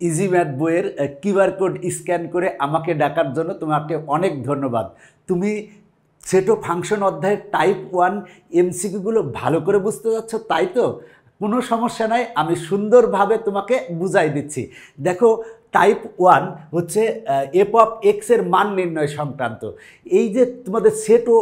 Easy math বইয়ের QR code scan করে আমাকে ডাকার জন্য তোমাকে অনেক ধন্যবাদ। তুমি সেটো ফাংশন অধ্যায়ের টাইপ 1 এমসিকিউগুলো ভালো করে বুঝতে যাচ্ছ, তাই তো? কোনো সমস্যা নাই, আমি সুন্দরভাবে তোমাকে বুঝাই দিচ্ছি। দেখো, টাইপ 1 হচ্ছে এফ অফ এক্স এর মান নির্ণয় সংক্রান্ত। এই যে তোমাদের সেট ও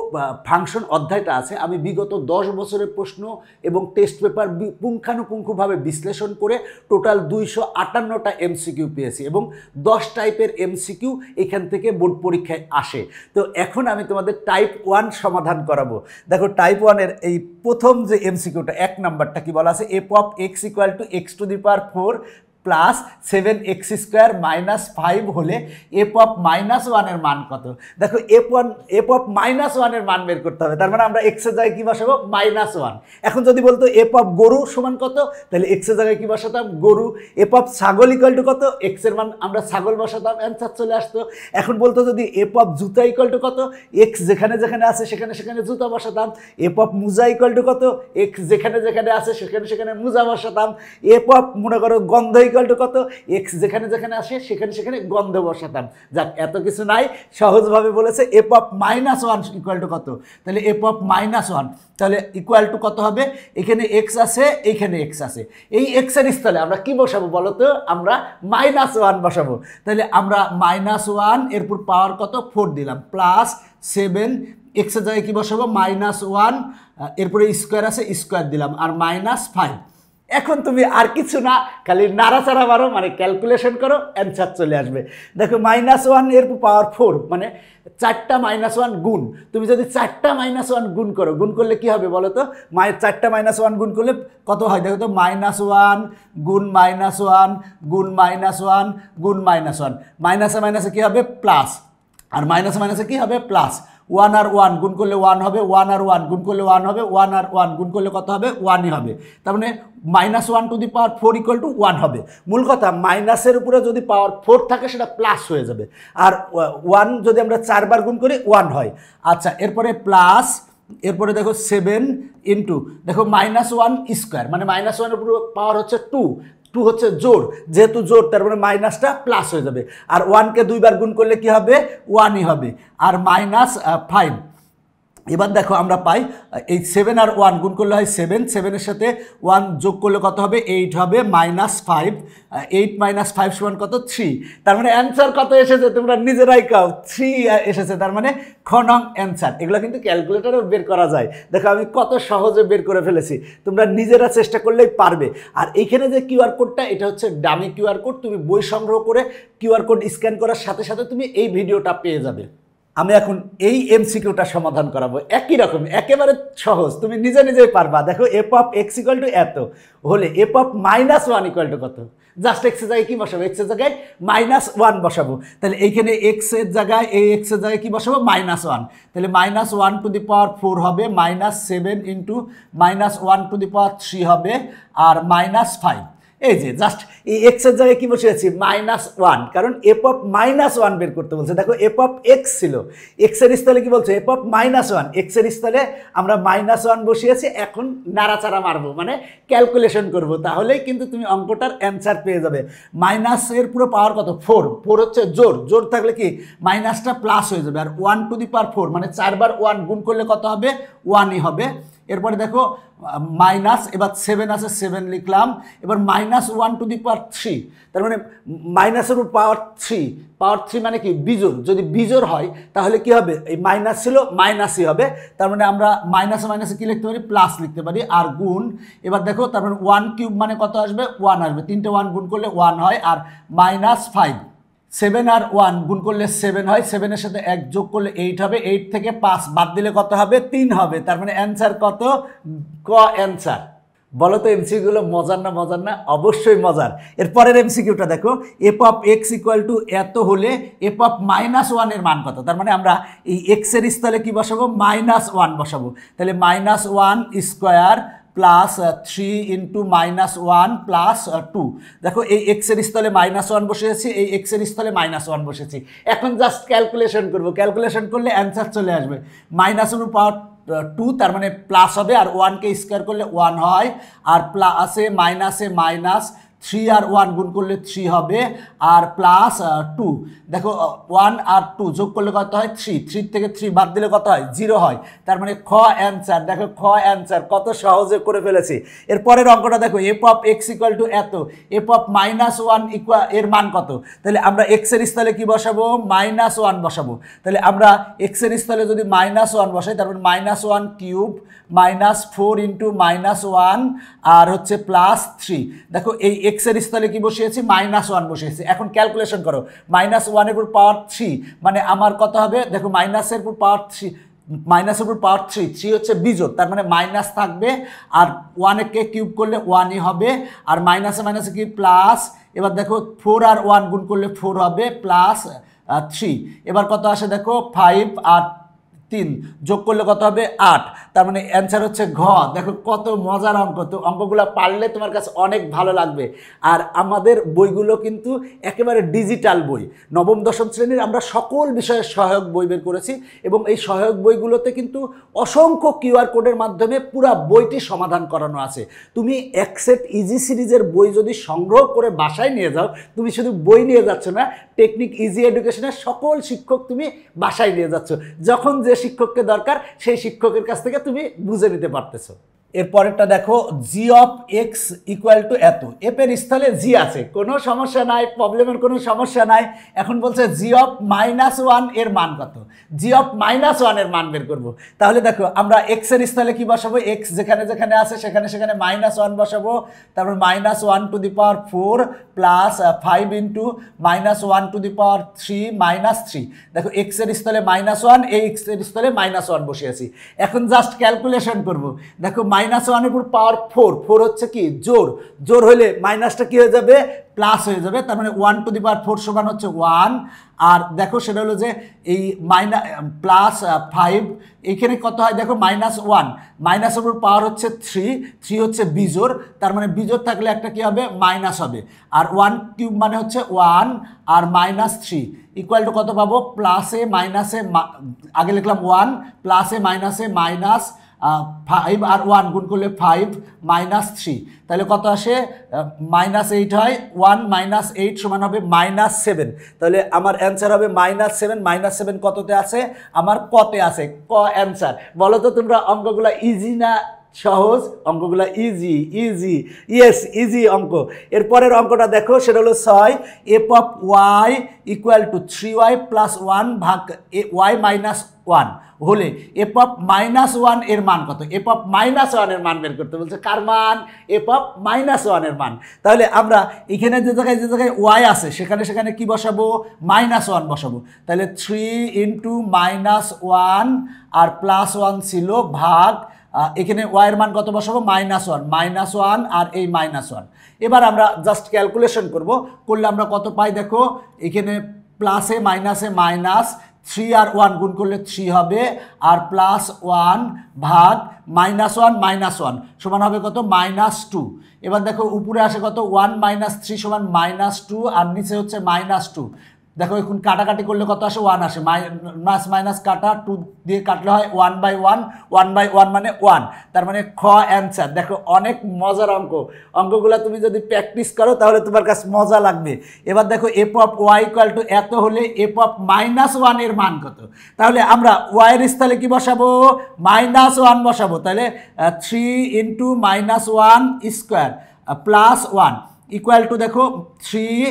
ফাংশন অধ্যায়টা আছে, আমি বিগত 10 বছরের প্রশ্ন এবং টেস্ট পেপার পুঙ্খানুপুঙ্খভাবে বিশ্লেষণ করে টোটাল 258টা এমসিকিউ পেয়েছি এবং 10 টাইপের এমসিকিউ এখান থেকে বোর্ড পরীক্ষায় আসে। তো এখন আমি তোমাদের টাইপ 1 সমাধান করাবো। দেখো, টাইপ 1 এর এই প্রথম যে এমসিকিউটা 1 নাম্বারটা কি বলা আছে, f of x equal two x to the power 4 plus 7x² minus 5 হলে এফ অফ -1 এর মান কত? দেখো, এফ অফ -1 এর মান বের করতে হবে, তার মানে আমরা এক্স এর জায়গায় কি বসাবো? -1। এখন যদি বলতো এফ অফ গরু সমান কত, তাহলে এক্স এর জায়গায় কি বসাতাম? গরু। এফ অফ ছাগল ইকুয়াল টু কত? এক্স এর মান আমরা ছাগল বসাতাম, অ্যান্সার চলে আসতো। এখন বলতো যদি এফ অফ জুতা ইকুয়াল টু কত, এক্স যেখানে যেখানে আছে সেখানে সেখানে জুতা বসাতাম। এফ অফ মোজা ইকুয়াল টু কত, এক্স যেখানে যেখানে আছে সেখানে সেখানে মোজা বসাতাম। এফ অফ মনে করো গন্ধ ইকুয়াল টু কত, এক্স যেখানে যেখানে আসে সেখানে সেখানে গন্ধ বসাতাম। যাক, এত কিছু নাই, সহজভাবে বলেছে এফ অফ -1 ইকুয়াল টু কত, তাহলে এফ অফ -1 তাহলে ইকুয়াল টু কত হবে? এখানে এক্স আছে, এইখানে এক্স আছে, এই এক্স এর স্থলে আমরা কি বসাবো বলো তো? আমরা -1 বসাবো। তাহলে আমরা -1 এরপর পাওয়ার কত? 4 দিলাম, প্লাস 7 এক্স এর জায়গায় কি বসাবো? -1, এরপরে স্কোয়ার আছে, স্কোয়ার দিলাম, আর -5। এখন তুমি আর কিছু না, খালি নাড়াচাড়া মারো, মানে ক্যালকুলেশন করো, অ্যান্সার চলে আসবে। দেখো, -1 এর পাওয়ার 4 মানে 4টা -1 গুণ। তুমি যদি 4টা -1 গুণ করো, গুণ করলে কি হবে বলো তো? 4টা -1 গুণ করলে কত হয়? দেখো তো, -1 গুণ -1 গুণ -1 গুণ -1, মাইনাসে মাইনাসে কি হবে? প্লাস, আর মাইনাসে মাইনাসে কি হবে? প্লাস। 1 আর 1 গুণ করলে 1 হবে, 1 আর 1 গুণ করলে 1 হবে, 1 আর 1 গুণ করলে কত হবে? 1ই হবে। তার মানে -1 to the power 4 equal to 1 হবে। মূল কথা, মাইনাসের উপরে যদি পাওয়ার 4 থাকে সেটা প্লাস হয়ে যাবে, আর 1 যদি আমরা 4 বার গুণ করি 1 হয়। আচ্ছা, এরপরে প্লাস, এরপরে দেখো 7 ইন্টু, দেখো -1 স্কোয়ার মানে -1 এর উপরে পাওয়ার হচ্ছে 2 হচ্ছে জোর, যেহেতু জোর তার মানে মাইনাসটা প্লাস হয়ে যাবে, আর 1কে 2 বার গুণ করলে কি হবে? 1ই হবে, আর -5। এবার দেখো, আমরা পাই এই 7 আর 1 গুণ করলে হয় 7, 7-এর সাথে 1 যোগ করলে কত হবে? 8 হবে, -5, 8 - 5 সমান কত? 3। তার মানে অ্যান্সার কত এসেছে তোমরা নিজেরাই কাও, 3 এসেছে। তার মানে খ নং অ্যান্সার। এগুলো কিন্তু ক্যালকুলেটরেও বের করা যায়। দেখো, আমি কত সহজে বের করে ফেলেছি, তোমরা নিজেরা চেষ্টা করলেই পারবে। আর এইখানে যে কিউআর কোডটা, এটা হচ্ছে ডামি কিউআর কোড। তুমি বই সংগ্রহ করে কিউআর কোড স্ক্যান করার সাথে সাথে তুমি এই ভিডিওটা পেয়ে যাবে। আমি এখন এই এমসিকিউটা সমাধান করাবো, একই রকম, একেবারে সহজ, তুমি নিজে নিজেই পারবা। দেখো, f of x equal to এত হলে এফ অফ -1 ইকুয়াল টু কত? জাস্ট এক্স এর জায়গায় কি বসাবো? এক্স এর জায়গায় -1 বসাবো। তাহলে এইখানে এক্স এর জায়গায়, এই এক্স এর জায়গায় কি বসাবো? -1। তাহলে -1 টু দি পাওয়ার 4 হবে, -7 ইন্টু -1 টু দি পাওয়ার 3 হবে, আর -5। এই যে জাস্ট এই এক্স এর জায়গায় কি বসিয়েছি? -1, কারণ এফ অফ -1 বের করতে বলছে। দেখো, এফ অফ এক্স ছিল, এক্স এর স্থলে কি বলছে? এফ অফ -1, এক্স এর স্থলে আমরা -1 বসিয়েছি। এখন নাড়াচাড়া মারবো, মানে ক্যালকুলেশন করব, তাহলেই কিন্তু তুমি অঙ্কটার অ্যান্সার পেয়ে যাবে। মাইনাসের পুরো পাওয়ার কত? 4 হচ্ছে জোর, জোর থাকলে কি মাইনাসটা প্লাস হয়ে যাবে, আর 1 টু দি পাওয়ার 4 মানে 4 বার 1 গুণ করলে কত হবে? 1ই হবে। এরপরে দেখো, মাইনাস, এবার 7 আছে, 7 লিখলাম। এবার -1 টু দি পাওয়ার 3, তার মানে মাইনাসের উপর পাওয়ার 3 মানে কি? বিজোড়। যদি বিজোড় হয় তাহলে কি হবে? এই মাইনাস ছিল, মাইনাসই হবে। তার মানে আমরা মাইনাসে মাইনাসে কি লিখতে পারি? প্লাস লিখতে পারি, আর গুণ। এবার দেখো, তার মানে 1 কিউব মানে কত আসবে? 1 আসবে। 3টে 1 গুণ করলে 1 হয়, আর -5। 7 আর 1 গুণ করলে 7 হয়, 7-এর সাথে 1 যোগ করলে 8 হবে, 8 থেকে 5 বাদ দিলে কত হবে? 3 হবে। তার মানে অ্যান্সার কত? ক অ্যান্সার। বলো তো, এমসিকিউগুলো মজার না? মজার না? অবশ্যই মজার। এরপরের এমসিকিউটা দেখো, f of x equal to এত হলে এফ অফ -1 এর মান কত? তার মানে আমরা এই এক্স এর স্থলে কি বসাবো? -1 বসাবো। তাহলে -1 স্কোয়ার প্লাস 3 ইন্টু -1 প্লাস 2। দেখো, এই এক্স এর স্থলে -1 বসেছি, এই এক্স এর স্থলে -1 বসেছি। এখন জাস্ট ক্যালকুলেশন করবো, ক্যালকুলেশন করলে অ্যান্সার চলে আসবে। -1 পাওয়ার 2, তার মানে প্লাস হবে, আর 1কে স্কোয়ার করলে 1 হয়, আর প্লাসে মাইনাসে মাইনাস, 3 আর 1 গুণ করলে 3 হবে আর প্লাস 2 দেখো 1 আর 2 যোগ করলে কত হয় 3 3 থেকে 3 বাদ দিলে কত হয় 0 হয় তার মানে খ অ্যান্সার দেখো খ অ্যান্সার কত সহজে করে ফেলেছি এর পরের অঙ্কটা দেখো f of x equal to এত f অফ -1 ইকুয়াল এর মান কত তাহলে আমরা x এর স্থলে কি বসাবো -1 বসাবো তাহলে আমরা x এর স্থলে যদি -1 বসাই তারপর -1 কিউব -4 ইন্টু -1 আর হচ্ছে +3 দেখো এই x এর স্থলে কি বসিয়েছি -1 বসিয়েছি এখন ক্যালকুলেশন করো -1 এর উপর পাওয়ার 3 মানে আমার কত হবে দেখো মাইনাসের উপর পাওয়ার 3 মাইনাসের উপর পাওয়ার 3 হচ্ছে বিজোড় তার মানে মাইনাস থাকবে আর 1 কে কিউব করলে 1ই হবে আর মাইনাসে মাইনাসে কি প্লাস এবার দেখো 4 আর 1 গুণ করলে 4 হবে +3 এবার কত আসে দেখো 5 আর 3 যোগ করলে কত হবে 8 তার মানে অ্যান্সার হচ্ছে ঘ দেখো কত মজার অঙ্ক তো অঙ্কগুলো পারলে তোমার কাছে অনেক ভালো লাগবে আর আমাদের বইগুলো কিন্তু একেবারে ডিজিটাল বই নবম দশম শ্রেণীর আমরা সকল বিষয়ের সহায়ক বই বের করেছি এবং এই সহায়ক বইগুলোতে কিন্তু অসংখ্য কিউআর কোডের মাধ্যমে পুরো বইটি সমাধান করানো আছে তুমি এক সেট ইজি সিরিজের বই যদি সংগ্রহ করে বাসায় নিয়ে যাও তুমি শুধু বই নিয়ে যাচ্ছ না টেকনিক ইজি এডুকেশনের সকল শিক্ষক তুমি বাসায় নিয়ে যাচ্ছ যখন যে শিক্ষককে দরকার সেই শিক্ষকের কাছ থেকে তুমি বুঝে নিতে পারতেছো এরপরেরটা দেখো জি অফ এক্স ইকুয়াল টু এত এফ এর স্থলে জি আছে কোনো সমস্যা নাই প্রবলেমের কোনো সমস্যা নাই এখন বলছে জি অফ -1 এর মান কত জি অফ -1 এর মান বের করব তাহলে দেখো আমরা এক্স এর স্থলে কি বসাবো এক্স যেখানে যেখানে আছে সেখানে সেখানে -1 বসাবো তারপর -1 to the power 4 plus 5 into -1 to the power 3 -3 দেখো এক্স এর স্থলে -1 এই এক্স এর স্থলে -1 বসিয়েছি এখন জাস্ট ক্যালকুলেশন করব দেখো -1 এর উপর পাওয়ার 4 হচ্ছে কি জোর জোর হলে মাইনাসটা কি হয়ে যাবে প্লাস হয়ে যাবে তার মানে 1 টু দি পাওয়ার 4 সমান হচ্ছে 1 আর দেখো সেটা হলো যে এই +5 এখানে কত হয় দেখো -1 মাইনাসের উপর পাওয়ার হচ্ছে 3 হচ্ছে বিজোড় তার মানে বিজোড় থাকলে একটা কি হবে মাইনাস হবে আর 1 কিউব মানে হচ্ছে 1 আর -3 ইকুয়াল টু কত পাবো প্লাসে মাইনাসে আগে লিখলাম 1 প্লাসে মাইনাসে মাইনাস 5 আর 1 গুণ করলে 5 -3 তাহলে কত আসে -8 হয় 1 -8 সমান হবে -7 তাহলে আমার অ্যান্সার হবে -7 কততে আছে আমার কতে আছে ক অ্যান্সার বলো তো তোমরা অঙ্কগুলো ইজি না সহজ অঙ্কগুলো ইজি ইয়েস ইজি অঙ্ক এরপরের অঙ্কটা দেখো সেটা হলো 6 f of y equal to 3y + 1 ভাগ y - 1 হলে এফ অফ -1 এর মান কত এফ অফ -1 এর মান বের করতে বলছে কার মান এফ অফ -1 এর মান তাহলে আমরা এখানে যে জায়গায় y আছে সেখানে সেখানে কি বসাবো -1 বসাবো তাহলে 3 ইন্টু -1 আর +1 ছিল ভাগ এখানে y এর মান কত বসাবো -1 আর এই -1 এবার আমরা জাস্ট ক্যালকুলেশন করলে আমরা কত পাই দেখো এখানে প্লাসে মাইনাসে মাইনাস 3 আর 1 গুণ করলে 3 হবে আর +1 ভাগ -1 সমান হবে কত -2 এবার দেখো উপরে আসে কত 1 - 3 সমান -2 আর নিচে হচ্ছে -2 দেখো এখন কাটাকাটি করলে কত আসে 1 আসে মাইনাস কাটা 2 দিয়ে কাটলে হয় 1/1 1/1 মানে 1 তার মানে খ অ্যান্সার দেখো অনেক মজার অঙ্কগুলো তুমি যদি প্র্যাকটিস করো তাহলে তোমার কাছে মজা লাগবে এবার দেখো f of y equal to এত হলে এফ অফ -1 এর মান কত তাহলে আমরা ওয়াই এর স্থলে কি বসাবো -1 বসাবো তাহলে 3 ইন্টু -1 স্কোয়ার +1 ইকুয়াল টু দেখো 3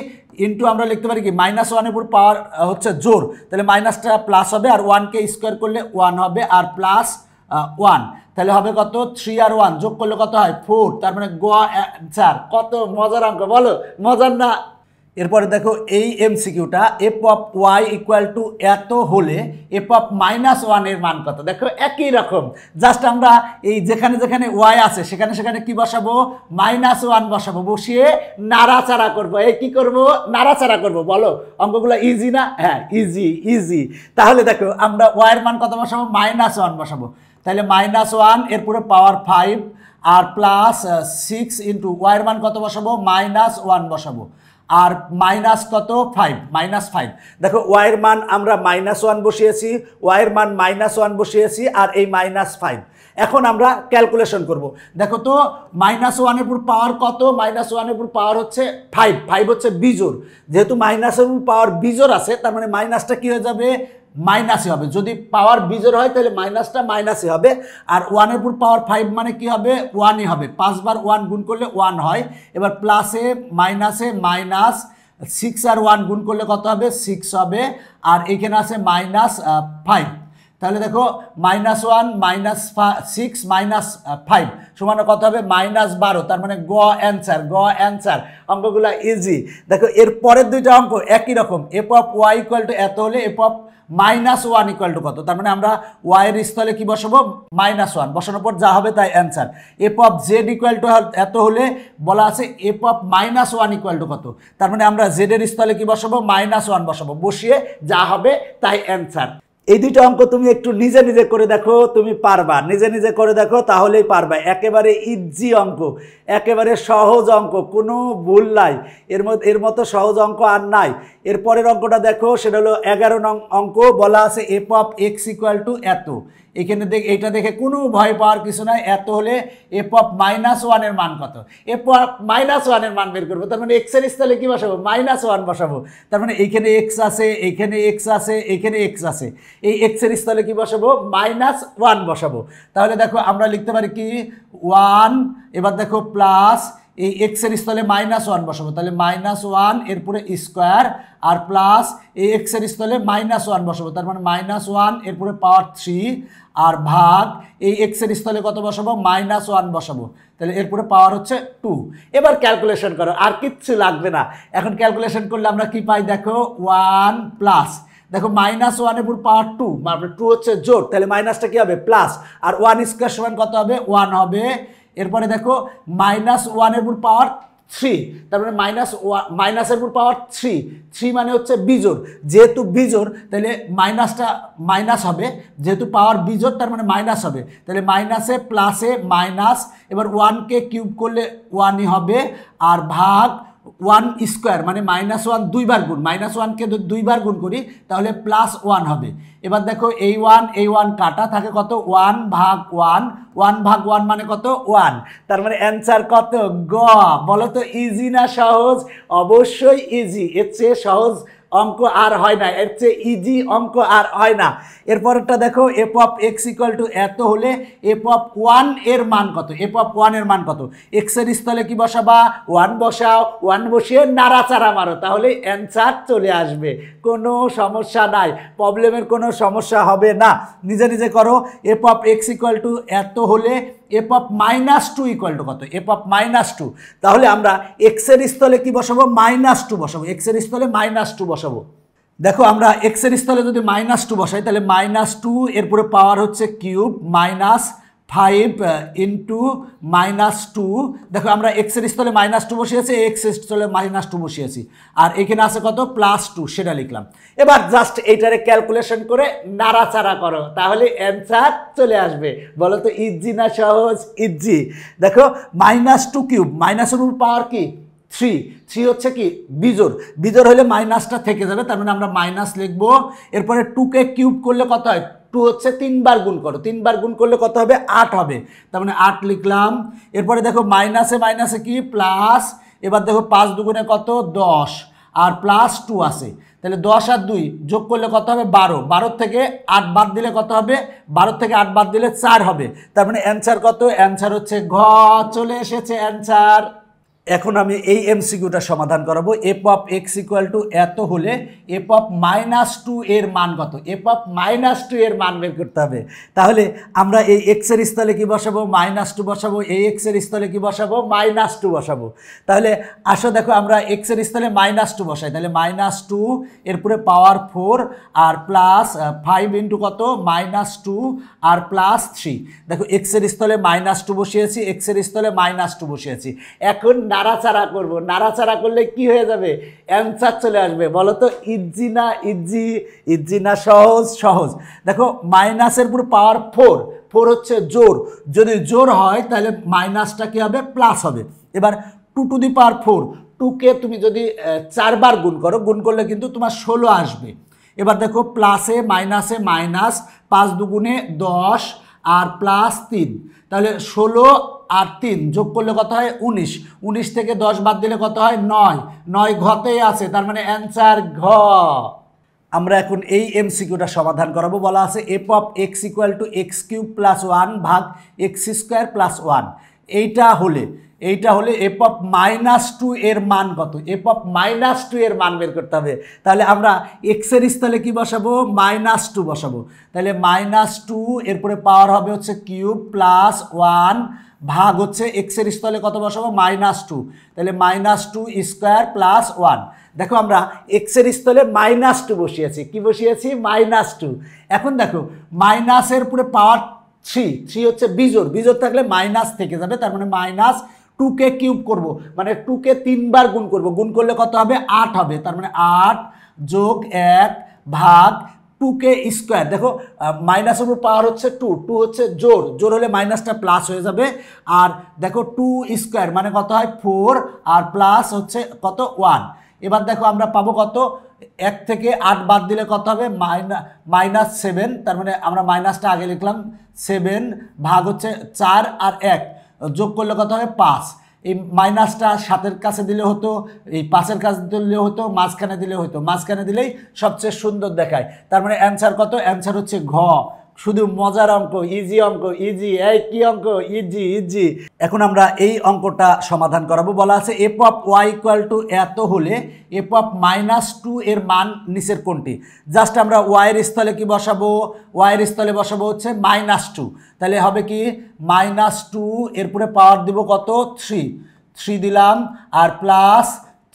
ইন্টু আমরা লিখতে পারি কি -1 এর উপর পাওয়ার হচ্ছে জোর তাহলে মাইনাসটা প্লাস হবে আর 1 কে স্কোয়ার করলে 1 হবে আর +1 তাহলে হবে কত 3 আর 1 যোগ করলে কত হয় 4 তার মানে গ অ্যান্সার কত মজার অঙ্ক বলো মজার না এরপরে দেখো এই এমসিকিউটা f of y equal to এত হলে এফ অফ -1 এর মান কত দেখো একই রকম জাস্ট আমরা এই যেখানে যেখানে ওয়াই আছে সেখানে সেখানে কি বসাবো -1 বসাবো বসিয়ে নাড়াচাড়া করবো এই কি করব নাড়াচাড়া করব বলো অঙ্কগুলো ইজি না হ্যাঁ ইজি তাহলে দেখো আমরা ওয়াই এর মান কত বসাবো -1 বসাবো তাহলে -1 এর পুরো পাওয়ার 5 আর +6 ইন্টু ওয়াই এর মান কত বসাবো -1 বসাবো আর মাইনাস কত 5 -5 দেখো ওয়াই এর মান আমরা -1 বসিয়েছি ওয়াই এর মান -1 বসিয়েছি আর এই -5 এখন আমরা ক্যালকুলেশন করব। দেখো তো -1 এর উপর পাওয়ার কত, -1 এর উপর পাওয়ার হচ্ছে 5, 5 হচ্ছে বিজোড়, যেহেতু মাইনাসের উপর পাওয়ার বিজোড় আছে তার মানে মাইনাসটা কি হয়ে যাবে, মাইনাসই হবে। যদি পাওয়ার বিজোড় হয় তাহলে মাইনাসটা মাইনাসই হবে। আর 1 এর উপর পাওয়ার 5 মানে কি হবে, 1ই হবে। 5 বার 1 গুণ করলে 1 হয়। এবার প্লাসে মাইনাসে মাইনাস, 6 আর 1 গুণ করলে কত হবে, 6 হবে। আর এখানে আছে -5, তাহলে দেখো -1 -6 -5 সমান কত হবে, -12। তার মানে গ অ্যান্সার। অঙ্কগুলো ইজি। দেখো এর পরের দুইটা অঙ্ক একই রকম। F of y equal to এত হলে এফ অফ -1 ইকুয়াল টু কত, তার মানে আমরা ওয়াই এর স্থলে কি বসাবো, -1 বসানোর পর যা হবে তাই answer. F of Z equal to এত হলে বলা আছে এফ অফ -1 ইকুয়াল টু কত, তার মানে আমরা জেড এর স্থলে কি বসাবো, -1 বসাবো। বসিয়ে যা হবে তাই অ্যান্সার। এই দুইটা অঙ্ক তুমি একটু নিজে নিজে করে দেখো, তুমি পারবা। নিজে নিজে করে দেখো তাহলেই পারবা। একেবারে ইজি অঙ্ক, একেবারে সহজ অঙ্ক, কোনো ভুল নাই। এর মতো সহজ অঙ্ক আর নাই। এরপরের অঙ্কটা দেখো, সেটা হলো 11 নং অঙ্ক। বলা আছে f of x equal to এত। এখানে এইটা দেখে কোনো ভয় পাওয়ার কিছু নাই। এত হলে এফ অফ -1 এর মান কত, এফ অফ -1 এর মান বের করবো। তার মানে এক্স এর স্থলে কি বসাবো, -1 বসাবো। তার মানে এইখানে এক্স আছে, এইখানে এক্স আছে, এইখানে এক্স আছে। এই এক্স এর স্থলে কি বসাবো, -1 বসাবো। তাহলে দেখো আমরা লিখতে পারি কি 1, এবার দেখো প্লাস এই এক্স এর স্থলে -1 বসাবো। তাহলে -1 এরপরে স্কোয়ার আর প্লাস এই এক্স এর স্থলে -1 বসাবো। তার মানে -1 এরপরে পাওয়ার 3 আর ভাগ এই এক্স এর স্থলে কত বসাবো, -1 বসাবো। তাহলে এরপরে পাওয়ার হচ্ছে 2। এবার ক্যালকুলেশন করো, আর কিচ্ছু লাগবে না। এখন ক্যালকুলেশন করলে আমরা কি পাই, দেখো 1 প্লাস, দেখো -1 এর উপর পাওয়ার 2, মানে 2 হচ্ছে জোড়, তাহলে মাইনাসটা কি হবে, প্লাস। আর 1 স্কোয়ার সমান কত হবে, 1 হবে। এরপরে দেখো -1 এর উপর পাওয়ার 3, তার মানে মাইনাসের উপর পাওয়ার 3 মানে হচ্ছে বিজোড়। যেহেতু বিজোড় তাহলে মাইনাসটা মাইনাস হবে, যেহেতু পাওয়ার বিজোড় তার মানে মাইনাস হবে। তাহলে মাইনাসে প্লাসে মাইনাস, এবার 1কে কিউব করলে 1ই হবে। আর ভাগ 1 স্কোয়ার মানে -1 দুইবার গুণ, -1কে দুইবার গুণ করি তাহলে +1 হবে। এবার দেখো এই 1 কাটা থাকে কত, 1 ভাগ 1 ভাগ 1 মানে কত, 1। তার মানে অ্যান্সার কত, গ। বলো তো ইজি না সহজ? অবশ্যই ইজি। এর চেয়ে সহজ অঙ্ক আর হয় না, এর চেয়ে ইজি অঙ্ক আর হয় না। এরপরটা দেখো f of x equal to এত হলে এফ অফ 1 এর মান কত, এফ অফ 1 এর মান কত। এক্স এর স্থলে কি বসাবা, 1 বসাও। 1 বসিয়ে নাড়াচাড়া মারো, তাহলে অ্যান্সার চলে আসবে। কোনো সমস্যা নাই, প্রবলেমের কোনো সমস্যা হবে না। নিজে নিজে করো। F of x equal to এত হলে এফ অফ -2 ইকুয়াল টু কত, এফ অফ -2। তাহলে আমরা এক্স এর স্থলে কি বসাবো, -2 বসাবো। এক্স এর স্থলে -2 বসাবো। দেখো আমরা এক্স এর স্থলে যদি -2 বসাই তাহলে -2 এরপরে পাওয়ার হচ্ছে কিউব, -5 ইন্টু -2। দেখো আমরা এক্স এর স্থলে -2 বসিয়েছি, এক্স এর স্থলে -2 বসিয়েছি। আর এখানে আছে কত, +2, সেটা লিখলাম। এবার জাস্ট এইটারে ক্যালকুলেশন করে নাড়াচাড়া করো, তাহলে অ্যান্সার চলে আসবে। বলো তো ইজি না সহজ? ইজি। দেখো -2 কিউব, মাইনাসের উপর পাওয়ার কি 3 হচ্ছে কি বিজোড় হলে মাইনাসটা থেকে যাবে, তার মানে আমরা মাইনাস লিখবো। এরপরে 2কে কিউব করলে কত হয়, 2 হচ্ছে 3 বার গুণ করো, 3 বার গুণ করলে কত হবে, 8 হবে। তার মানে 8 লিখলাম। এরপরে দেখো মাইনাসে কি প্লাস। এবার দেখো 5 দুগুণে কত, 10 আর +2 আছে। তাহলে 10 আর 2 যোগ করলে কত হবে, 12। 12 থেকে 8 বাদ দিলে কত হবে, 12 থেকে 8 বাদ দিলে 4 হবে। তার মানে অ্যান্সার কত, অ্যান্সার হচ্ছে ঘ। চলে এসেছে অ্যান্সার। এখন আমি এই এমসিকিউটা সমাধান করাবো। F of x equal to এত হলে এফ অফ -2 এর মান কত, এফ অফ -2 এর মান বের করতে হবে। তাহলে আমরা এই এক্স এর স্থলে কি বসাবো, -2 বসাবো। এই এক্স এর স্থলে কি বসাবো, -2 বসাবো। তাহলে আসো দেখো আমরা এক্স এর স্থলে -2 বসাই, তাহলে -2 এরপরে পাওয়ার 4 আর প্লাস 5 ইন্টু কত, -2 আর +3। দেখো এক্স এর স্থলে -2 বসিয়েছি, এক্স এর স্থলে -2 বসিয়েছি। এখন নাড়াচাড়া করব, নাড়াচাড়া করলে কি হয়ে যাবে, অ্যান্সার চলে আসবে। বলো তো ইজি না ইজি? ইজি না সহজ? সহজ। দেখো মাইনাসের উপর পাওয়ার 4 হচ্ছে জোড়, যদি জোড় হয় তাহলে মাইনাসটা কি হবে, প্লাস হবে। এবার 2 টু দি পাওয়ার 4, 2কে তুমি যদি 4 বার গুণ করো, গুণ করলে কিন্তু তোমার 16 আসবে। এবার দেখো প্লাসে মাইনাসে মাইনাস, 5 দুগুণে 10 আর প্লাস 3, তাহলে 16 আর 3 যোগ করলে কত হয় 19, 19 থেকে 10 বাদ দিলে কত হয় 9, 9 ঘতেই আছে, তার মানে অ্যান্সার ঘ। আমরা এখন এই এমসিকিউটা সমাধান করাবো। বলা আছে f of x equal two x cube plus 1 ভাগ এক্স স্কোয়ার প্লাস 1। এইটা হলে এফ অফ -2 এর মান কত? এফ অফ -2 এর মান বের করতে হবে। তাহলে আমরা এক্সের স্থলে কি বসাবো? -2 বসাবো। তাহলে -2 এরপরে পাওয়ার হবে হচ্ছে কিউব প্লাস 1 ভাগ হচ্ছে এক্সের স্থলে কত বসাবো? -2। তাহলে -2 স্কোয়ার প্লাস 1। দেখো আমরা এক্সের স্থলে -2 বসিয়েছি। কি বসিয়েছি? -2। এখন দেখো মাইনাসের উপরে পাওয়ার 3 হচ্ছে বিজোড় থাকলে মাইনাস থেকে যাবে, তার মানে -2কে কিউব করব, মানে 2কে 3 বার গুণ করব, গুণ করলে কত হবে? 8 হবে। তার মানে 8 যোগ 1 ভাগ 2কে স্কোয়ার। দেখো মাইনাসের উপর পাওয়ার হচ্ছে 2 হচ্ছে জোর হলে মাইনাসটা প্লাস হয়ে যাবে। আর দেখো 2 স্কোয়ার মানে কত হয়? 4 আর প্লাস হচ্ছে কত? 1। এবার দেখো আমরা পাবো কত? 1 থেকে 8 বাদ দিলে কত হবে? -7। তার মানে আমরা মাইনাসটা আগে লিখলাম 7 ভাগ হচ্ছে 4 আর 1 যোগ করলে কত হবে? 5। এই মাইনাসটা 7-এর কাছে দিলে হতো, এই 5-এর কাছে দিলে হতো, মাঝখানে দিলে হতো, মাঝখানে দিলেই সবচেয়ে সুন্দর দেখায়। তার মানে অ্যান্সার কত? অ্যান্সার হচ্ছে ঘ। শুধু মজার অঙ্ক, ইজি অঙ্ক, ইজি। এই কি অঙ্ক? ইজি। এখন আমরা এই অঙ্কটা সমাধান করাবো। বলা আছে f of y equal to এত হলে এফ অফ -2 এর মান নিচের কোনটি? জাস্ট আমরা ওয়াইয়ের স্থলে কি বসাবো? ওয়াইয়ের স্থলে বসাবো হচ্ছে -2। তাহলে হবে কি? -2 এরপরে পাওয়ার দিব কত? 3 দিলাম, আর প্লাস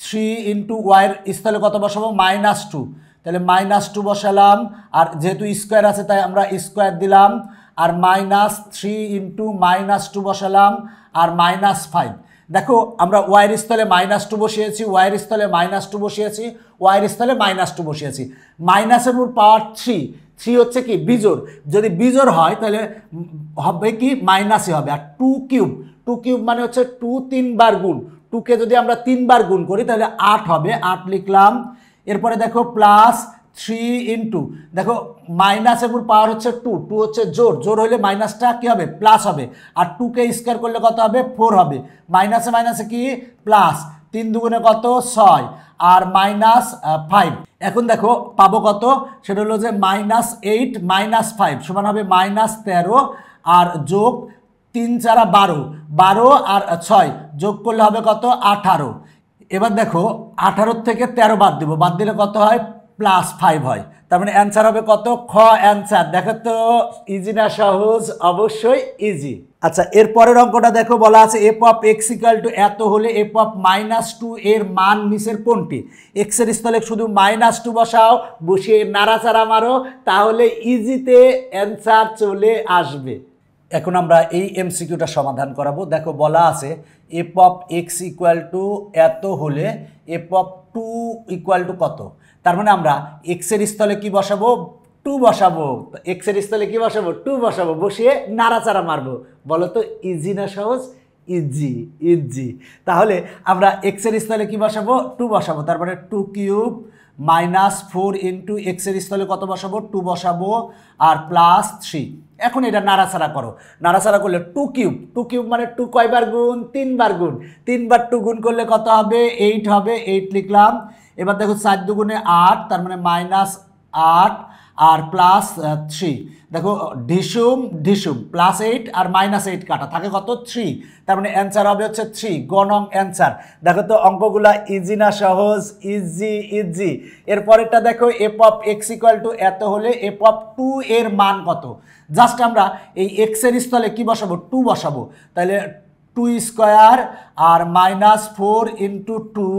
3 ইন্টু ওয়াইয়ের স্থলে কত বসাবো? -2। তাহলে -2 বসালাম, আর যেহেতু স্কোয়ার আছে তাই আমরা স্কোয়ার দিলাম, আর -3 ইন্টু -2 বসালাম, আর -5। দেখো আমরা ওয়াইয়ের স্থলে -2 বসিয়েছি, ওয়াইয়ের স্থলে -2 বসিয়েছি, ওয়াইয়ের স্থলে -2 বসিয়েছি। মাইনাসের উপর পাওয়ার 3 হচ্ছে কি? বিজোড়। যদি বিজোড় হয় তাহলে হবে কি? মাইনাসই হবে। আর 2 কিউব মানে হচ্ছে 2 3 বার গুণ। 2কে যদি আমরা 3 বার গুণ করি তাহলে 8 হবে, 8 লিখলাম। এরপরে দেখো প্লাস 3 ইন্টু, দেখো মাইনাসের উপর পাওয়ার হচ্ছে 2 হচ্ছে জোর হলে মাইনাসটা কি হবে? প্লাস হবে। আর 2কে স্কোয়ার করলে কত হবে? 4 হবে। মাইনাসে কি? প্লাস। 3 দুগুণে কত? 6 আর -5। এখন দেখো পাবো কত? সেটা হলো যে -8 -5 সমান হবে -13, আর যোগ 3 4 12 আর 6 যোগ করলে হবে কত? 18। এবার দেখো 18 থেকে 13 বাদ দিব, বাদ দিলে কত হয়? +5 হয়। তার মানে অ্যান্সার হবে কত? খ অ্যান্সার। দেখো তো ইজি না সহজ? অবশ্যই ইজি। আচ্ছা, এর পরের অঙ্কটা দেখো। বলা আছে f of x equal to এত হলে এফ অফ -2 এর মান নিচের কোনটি? এক্সের স্থলে শুধু -2 বসাও, বসিয়ে নাড়াচাড়া মারো, তাহলে ইজিতে অ্যান্সার চলে আসবে। এখন আমরা এই এমসিকিউটা সমাধান করাবো। দেখো বলা আছে f of x equal to এত হলে এফ অফ 2 ইকুয়াল টু কত? তার মানে আমরা এক্সের স্থলে কি বসাবো? 2 বসাবো। এক্সের স্থলে কি বসাবো? 2 বসাবো, বসিয়ে নাড়াচাড়া মারবো। বলো তো ইজি না সহজ? ইজি। তাহলে আমরা এক্সের স্থলে কি বসাবো? 2 বসাবো। তারপরে 2 কিউব -4 ইন্টু এক্সের স্থলে কত বসাবো? 2 বসাবো, আর +3। এখন এটা নাড়াচাড়া করো। নাড়াচাড়া করলে 2 কিউব মানে 2 কয়বার গুণ? 3 বার গুণ। 3 বার 2 গুণ করলে কত হবে? 8 হবে, 8 লিখলাম। এবার দেখো 4 দুগুণে 8, তার মানে -8 আর +3। দেখো ঢিসুম +8 আর -8 কাটা থাকে কত? 3। তার মানে অ্যান্সার হবে হচ্ছে 3, গ নং অ্যান্সার। দেখো তো অঙ্কগুলা ইজি না সহজ? ইজি। এরপরেরটা দেখো f of x equal to এত হলে এফ অফ 2 এর মান কত? জাস্ট আমরা এই এক্সের স্থলে কি বসাবো? 2 বসাবো। তাহলে 2 স্কোয়ার আর -4 ইন্টু 2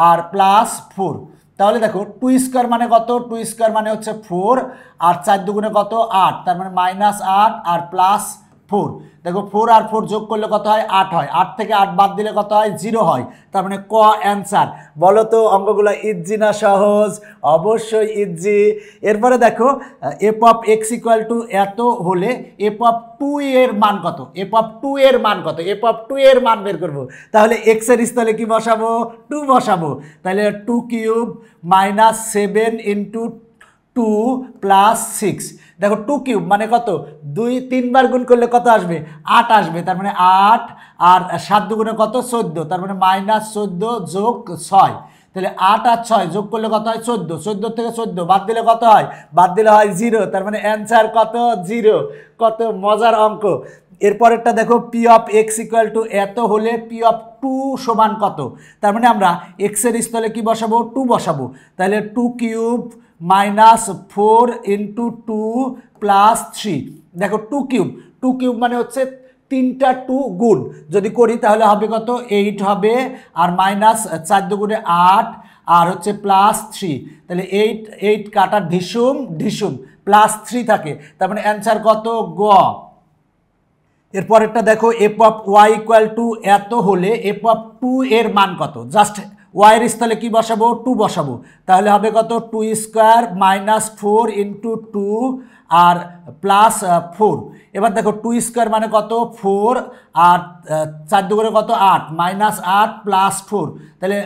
আর +4। তাহলে দেখো 2 স্কোয়ার মানে কত? 2 স্কোয়ার মানে হচ্ছে 4, আর 4 দুগুণে কত? 8, তার মানে -8 আর +4। দেখো 4 আর 4 যোগ করলে কত হয়? 8 হয়। 8 থেকে 8 বাদ দিলে কত হয়? 0 হয়। তার মানে ক অ্যান্সার। বলো তো অঙ্কগুলো ইজি না সহজ? অবশ্যই ইজি। এরপরে দেখো f of x equal to এত হলে এফ অফ 2 এর মান কত? এফ অফ 2 এর মান কত? এফ অফ 2 এর মান বের করবো। তাহলে এক্সের স্থলে কি বসাবো? 2 বসাবো। তাহলে 2 কিউব -7 ইন্টু 2 + 6। দেখো 2 কিউব মানে কত, 2 বার গুণ করলে কত আসবে, 8 আসবে। তার মানে 8 আর 7 দুগুণে কত, 14, তার মানে -14 যোগ 6। তাহলে 8 আর 6 যোগ করলে কত হয়, 14। 14 থেকে 14 বাদ দিলে কত হয়, বাদ দিলে হয় 0। তার মানে অ্যান্সার কত, 0। কত মজার অঙ্ক। এরপরেরটা দেখো, P of x equal to এত হলে পি অফ 2 সমান কত। তার মানে আমরা এক্সের স্থলে কি বসাবো, 2 বসাবো। তাহলে 2 কিউব -4 ইন্টু 2 প্লাস 3। দেখো 2 কিউব মানে হচ্ছে 3টা 2 গুণ যদি করি তাহলে হবে কত, 8 হবে। আর -4 দুগুণে 8 আর হচ্ছে +3। তাহলে 8 কাটা ঢিসুম +3 থাকে। তার মানে অ্যান্সার কত, গ। এরপরেরটা দেখো, f of y equal to এত হলে এফ অফ 2 এর মান কত। জাস্ট ওয়াই এর স্থলে কি বসাবো, 2 বসাবো। তাহলে হবে কত, 2 স্কোয়ার -4 ইন্টু 2 আর +4। এবার দেখো 2 স্কোয়ার মানে কত, 4 আর 4 দুগুণে কত, 8 -8 +4। তাহলে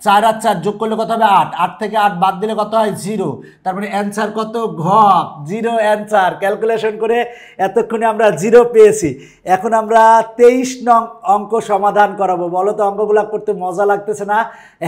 4 আর 4 যোগ করলে কত হবে, 8। 8 থেকে 8 বাদ দিলে কত হয়, 0। তার মানে অ্যান্সার কত, ঘ, 0 অ্যান্সার। ক্যালকুলেশন করে এতক্ষণে আমরা 0 পেয়েছি। এখন আমরা 23 নং অঙ্ক সমাধান করাবো। বলো তো অঙ্কগুলো করতে মজা লাগতেছে না?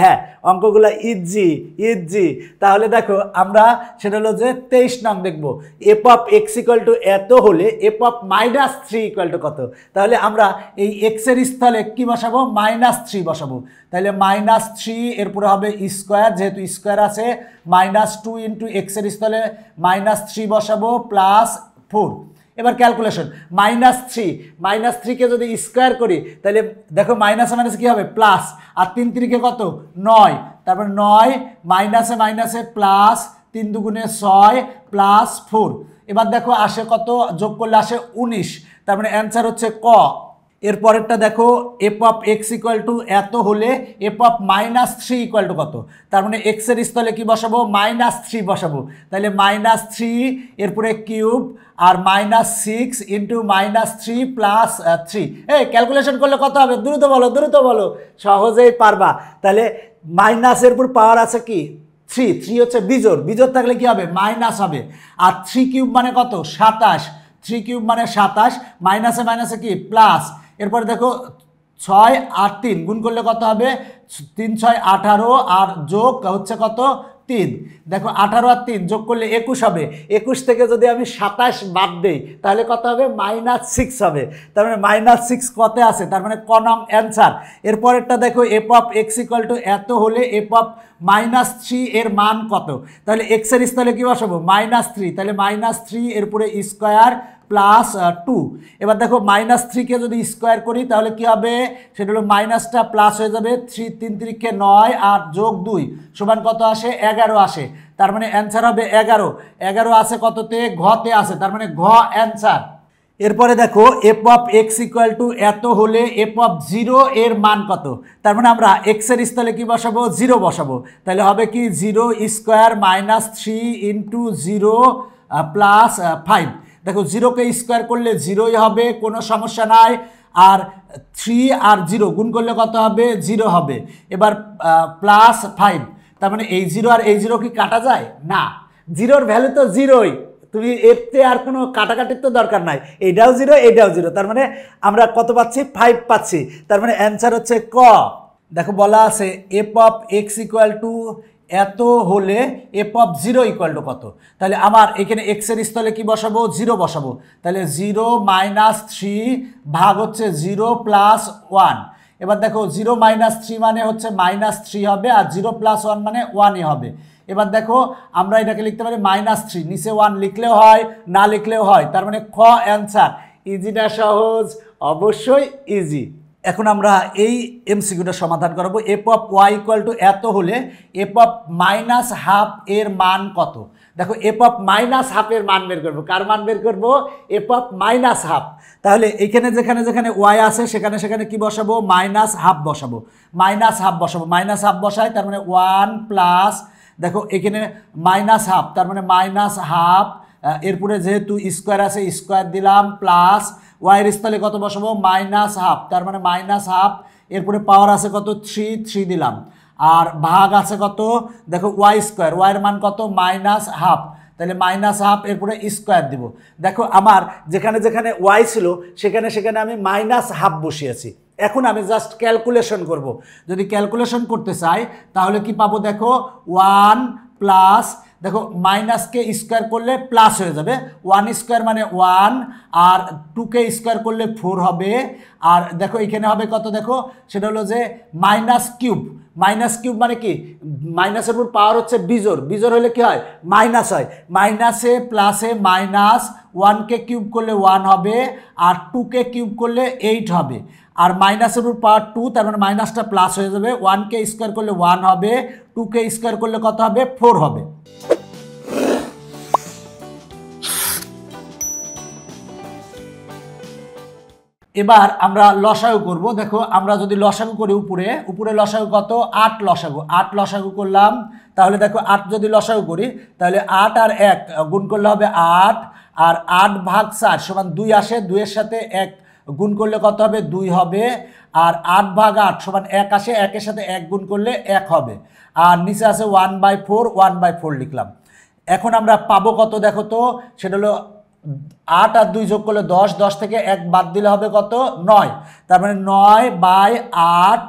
হ্যাঁ, অঙ্কগুলো ইজি। তাহলে দেখো আমরা সেটা হলো যে 23 নং দেখবো, F of x equal to এত হলে এফ অফ -3 ইকুয়াল টু কত। তাহলে আমরা এই এক্সের স্থলে কি বসাবো, -3 বসাবো। তাহলে -3 এরপরে হবে স্কোয়ার, যেহেতু স্কোয়ার আছে, -2 ইন্টু এক্সের স্থলে -3 বসাবো +4। এবার ক্যালকুলেশন, -3কে যদি স্কোয়ার করি তাহলে দেখো মাইনাসে কি হবে, প্লাস। আর 3 3 কত, 9। তারপর 9 মাইনাসে প্লাস, 3 দুগুণে 6 +4। এবার দেখো আসে কত, যোগ করলে আসে 19। তার মানে অ্যান্সার হচ্ছে ক। এরপরেরটা দেখো, f of x equal to এত হলে এফ অফ -3 ইকুয়াল টু কত। তার মানে এক্সের স্থলে কি বসাবো, -3 বসাবো। তাহলে -3 এরপরে কিউব আর -6 ইন্টু -3 +3। এই ক্যালকুলেশন করলে কত হবে, দ্রুত বলো, সহজেই পারবা। তাহলে মাইনাসের উপর পাওয়ার আছে কি, 3 হচ্ছে বিজোড় থাকলে কি হবে, মাইনাস হবে। আর 3 কিউব মানে কত, 27। 3 কিউব মানে 27, মাইনাসে কি, প্লাস। এরপরে দেখো 6 আর 3 গুণ করলে কত হবে, 3 6 18 আর যোগ হচ্ছে কত, 3। দেখো 18 আর 3 যোগ করলে 21 হবে। 21 থেকে যদি আমি 27 বাদ দেই তাহলে কত হবে, -6 হবে। তার মানে -6 কত আছে, তার মানে ক নং অ্যান্সার। এরপরেরটা দেখো, f of x equal to এত হলে এফ অফ -3 এর মান কত। তাহলে এক্সের স্থলে কি বসাবো, -3। তাহলে -3 এরপরে স্কোয়ার +2। এবার দেখো -3কে যদি স্কোয়ার করি তাহলে কি হবে, সেটা হলো মাইনাসটা প্লাস হয়ে যাবে। 3 3 3 9 আর যোগ 2 সমান কত আসে, 11 আসে। তার মানে অ্যান্সার হবে 11 আছে কততে, ঘতে আছে। তার মানে ঘ অ্যান্সার। এরপরে দেখো, f of x equal to এত হলে এফ অফ 0 এর মান কত। তার মানে আমরা এক্সের স্থলে কি বসাবো, 0 বসাবো। তাহলে হবে কি, 0 স্কোয়ার -3 ইন্টু 0 +5। দেখো 0কে স্কোয়ার করলে 0ই হবে, কোনো সমস্যা নাই। আর 3 আর 0 গুণ করলে কত হবে, 0 হবে। এবার +5। তার মানে এই 0 আর এই 0 কি কাটা যায় না, 0-র ভ্যালু তো 0ই। তুমি এরতে আর কোনো কাটাকাটির তো দরকার নাই, এইটাও 0 এইটাও 0। তার মানে আমরা কত পাচ্ছি, 5 পাচ্ছি। তার মানে অ্যান্সার হচ্ছে ক। দেখো বলা আছে, f of x equal to এত হলে এফ অফ 0 ইকুয়াল টু কত। তাহলে আমার এখানে এক্সের স্থলে কি বসাবো, 0 বসাবো। তাহলে 0 -3 ভাগ হচ্ছে 0 + 1। এবার দেখো 0 -3 মানে হচ্ছে -3 হবে, আর 0 + 1 মানে 1ই হবে। এবার দেখো আমরা এটাকে লিখতে পারি -3, নিচে 1 লিখলেও হয়, না লিখলেও হয়। তার মানে খ অ্যান্সার। ইজি না সহজ, অবশ্যই ইজি। এখন আমরা এই এমসিকিউটা সমাধান করব। F of y equal to এত হলে এফ অফ -12 এর মান কত। দেখো এফ অফ -12 এর মান বের করবো। কার মান বের করবো, এফ অফ -12। তাহলে এইখানে যেখানে ওয়াই আছে সেখানে কি বসাবো, -12 বসাবো। -12 বসাই, তার মানে 1 প্লাস, দেখো এখানে -12 তার মানে -12। এরপরে যেহেতু স্কোয়ার আছে স্কোয়ার দিলাম, প্লাস ওয়াইয়ের স্থলে কত বসাবো, -12, তার মানে -12। এরপরে পাওয়ার আছে কত, 3 দিলাম। আর ভাগ আছে কত, দেখো ওয়াই স্কোয়ার, ওয়াইয়ের মান কত, -12। তাহলে মাইনাস হাফ, এরপরে স্কোয়ার দিব। দেখো আমার যেখানে যেখানে ওয়াই ছিল সেখানে সেখানে আমি মাইনাস হাফ বসিয়েছি। এখন আমি জাস্ট ক্যালকুলেশন করব। যদি ক্যালকুলেশন করতে চাই তাহলে কি পাবো, দেখো 1 প্লাস, দেখো মাইনাসকে স্কোয়ার করলে প্লাস হয়ে যাবে, 1 স্কোয়ার মানে 1, আর 2কে স্কোয়ার করলে 4 হবে, আর দেখো এখানে হবে কত, দেখো সেটা হলো যে মাইনাস কিউব। মাইনাস কিউব মানে কি, মাইনাসের উপর পাওয়ার হচ্ছে বিজোড়, বিজোড় হলে কি হয়, মাইনাস হয়। মাইনাসে প্লাসে মাইনাস, 1কে কিউব করলে 1 হবে, আর 2কে কিউব করলে 8 হবে, আর মাইনাসের উপর পাওয়ার 2, তার মানে মাইনাসটা প্লাস হয়ে যাবে, 1কে স্কোয়ার করলে 1 হবে, 2কে স্কোয়ার করলে কত হবে, 4 হবে। এবার আমরা লসাগু করব। দেখো আমরা যদি লসাগু করি, উপরে লসাগু কত, 8 লসাগু, 8 লসাগু করলাম। তাহলে দেখো 8 যদি লসাগু করি তাহলে 8 আর 1 গুণ করলে হবে 8, আর 8 ভাগ 4 সমান 2 আসে, 2 এর সাথে 1 গুণ করলে কত হবে, 2 হবে, আর 8 ভাগ 8 সমান 1 আসে, 1 এর সাথে 1 গুণ করলে 1 হবে, আর নিচে আছে 1/4, 1/4 লিখলাম। এখন আমরা পাবো কত, দেখো তো সেটা হলো 8 আর 2 যোগ করলে 10, 10 থেকে 1 বাদ দিলে হবে কত, 9, তার মানে 9/8,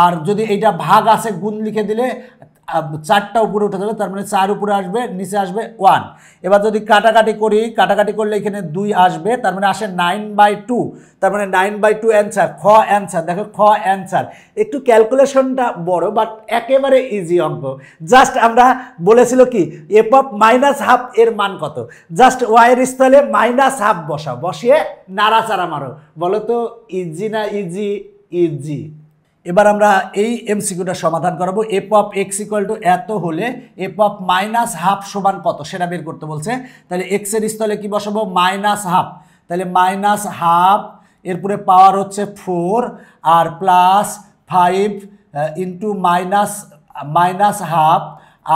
আর যদি এইটা ভাগ আছে গুণ লিখে দিলে 4টা উপরে উঠে যাবে, তার মানে 4 উপরে আসবে, নিচে আসবে 1। এবার যদি কাটাকাটি করি, কাটাকাটি করলে এখানে 2 আসবে, তার মানে আসে 9/2, তার মানে 9/2 অ্যান্সার, খ অ্যান্সার। দেখো খ অ্যান্সার। একটু ক্যালকুলেশনটা বড়, বাট একেবারে ইজি অঙ্ক। জাস্ট আমরা বলেছিল কি, এফ অফ মাইনাস হাফ এর মান কত, জাস্ট ওয়াইয়ের স্থলে মাইনাস হাফ বসাও, বসিয়ে নাড়াচাড়া মারো। বলো তো ইজি না ইজি? ইজি। এবার আমরা এই এমসিকিউটা সমাধান করাবো। F of x equal to এত হলে এফ অফ মাইনাস হাফ সমান কত সেটা বের করতে বলছে। তাহলে এক্সের স্থলে কি বসাবো, মাইনাস হাফ, তাহলে মাইনাস হাফ, এরপরে পাওয়ার হচ্ছে 4, আর প্লাস 5 ইন্টু মাইনাস হাফ,